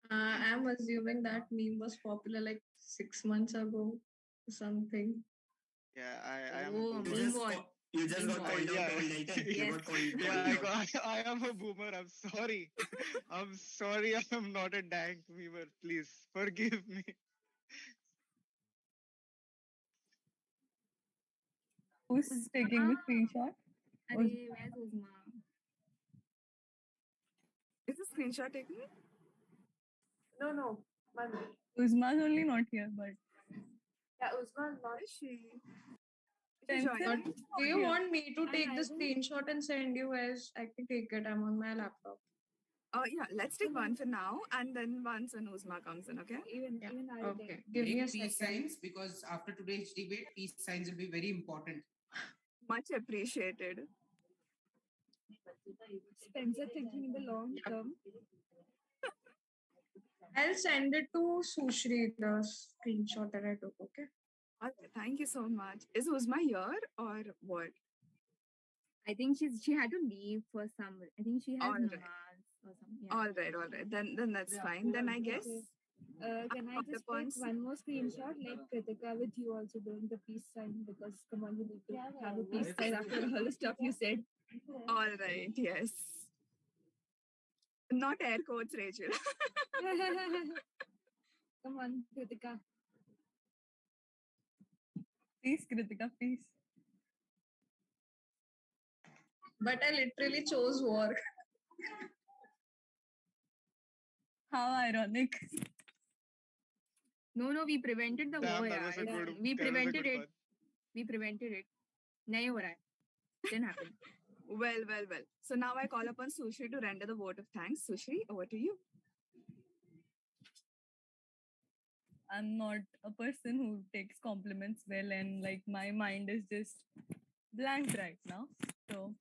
I'm assuming that meme was popular like 6 months ago or something. Yeah, I am. Oh, A boomer. meme wall. You just got called out, Yeah, told Elton. You Yes. got called yeah. out. I am a boomer. I'm sorry. I'm sorry. I'm not a dank memer. Please forgive me. Who's taking the screenshot? Arey, where's Uzma? Is the screenshot taken? No. Uzma's only not here, but Yeah, Usman, not Is she? Spencer joining? is Do you not here. want me to take the I will- screenshot and send you as I can take it? I'm on my laptop. Yeah, let's take one for now, and then once an Uzma comes in, okay? Even Yeah. even I'll Okay. Give me a Make peace second. signs because after today's debate, peace signs will be very important. Much appreciated. Spencer thinking in the long term. I'll send it to Sushri, the screenshot that I took, okay? All right, thank you so much. Is Uzma here or what? I think she had to leave for some. I think she has All right. namaz or something. Yeah. All right. Then that's fine. Then I guess. Can I just take one more screenshot, like Kritika, with you also doing the peace sign? Because come on, you need to have a peace sign after all the stuff you said. All right. Yes. Not air quotes, Rachel. Come on, Kritika. Please, Kritika, please. But I literally chose war. How ironic. No, we prevented the Damn, war. that Yeah. was a good. We that was a prevented good it. one. We prevented it. Nahi ho raha hai. Didn't happen. Well. So now I call upon Sushri to render the vote of thanks. Sushri, over to you. I'm not a person who takes compliments well, and like my mind is just blank right now. So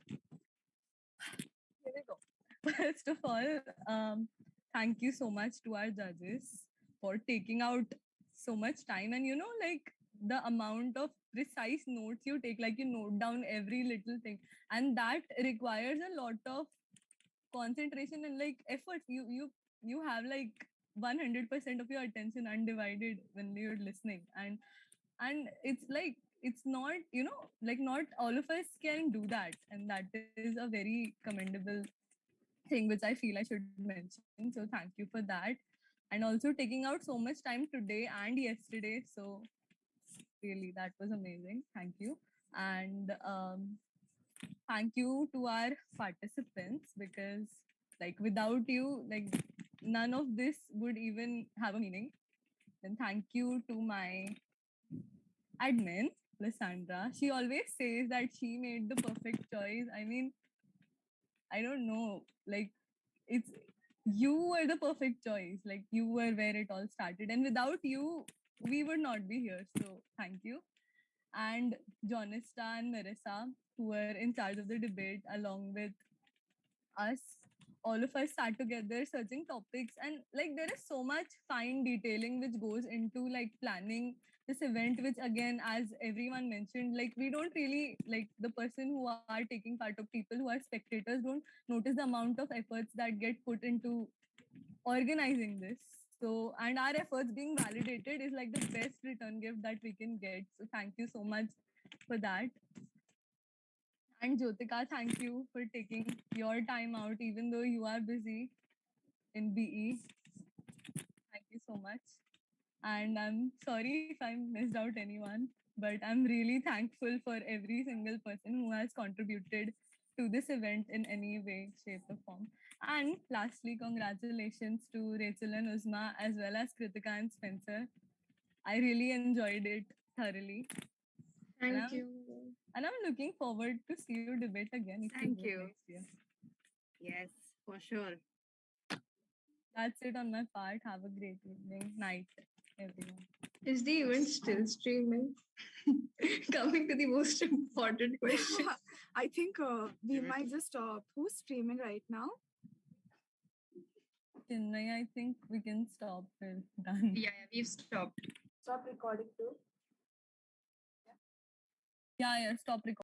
here we go. First of all, thank you so much to our judges for taking out so much time, and like the amount of precise notes you take, like you note down every little thing, and that requires a lot of concentration and like effort. You have like 100% of your attention undivided when you're listening. And it's like, it's not, like not all of us can do that. And that is a very commendable thing, which I feel I should mention. So thank you for that. And also taking out so much time today and yesterday. So really, that was amazing. Thank you. And thank you to our participants, because like without you, like none of this would even have a meaning. Then thank you to my admin, Lysandra. She always says that she made the perfect choice. I mean, I don't know, like it's, you were the perfect choice. Like you were where it all started, and without you, we would not be here. So thank you. And Jonista and Marissa, who were in charge of the debate along with us. All of us sat together searching topics, and like there is so much fine detailing which goes into like planning this event, which again, as everyone mentioned, like we don't really, like the person who are taking part, of people who are spectators, don't notice the amount of efforts that get put into organizing this. So, and our efforts being validated is like the best return gift that we can get. So thank you so much for that. And Jyotika, thank you for taking your time out, even though you are busy in BE. Thank you so much. And I'm sorry if I missed out anyone, but I'm really thankful for every single person who has contributed to this event in any way, shape, or form. And lastly, congratulations to Rachel and Uzma, as well as Kritika and Spencer. I really enjoyed it thoroughly. Thank you. And I'm looking forward to see you debate again. If Thank do it you. next year. Yes, for sure. That's it on my part. Have a great evening, night, everyone. Is the event still streaming? Coming to the most important question. I think we might just stop. Who's streaming right now? Chinmay, I think we can stop. We're done. Yeah, we've stopped. Stop recording too. Yeah, stop recording.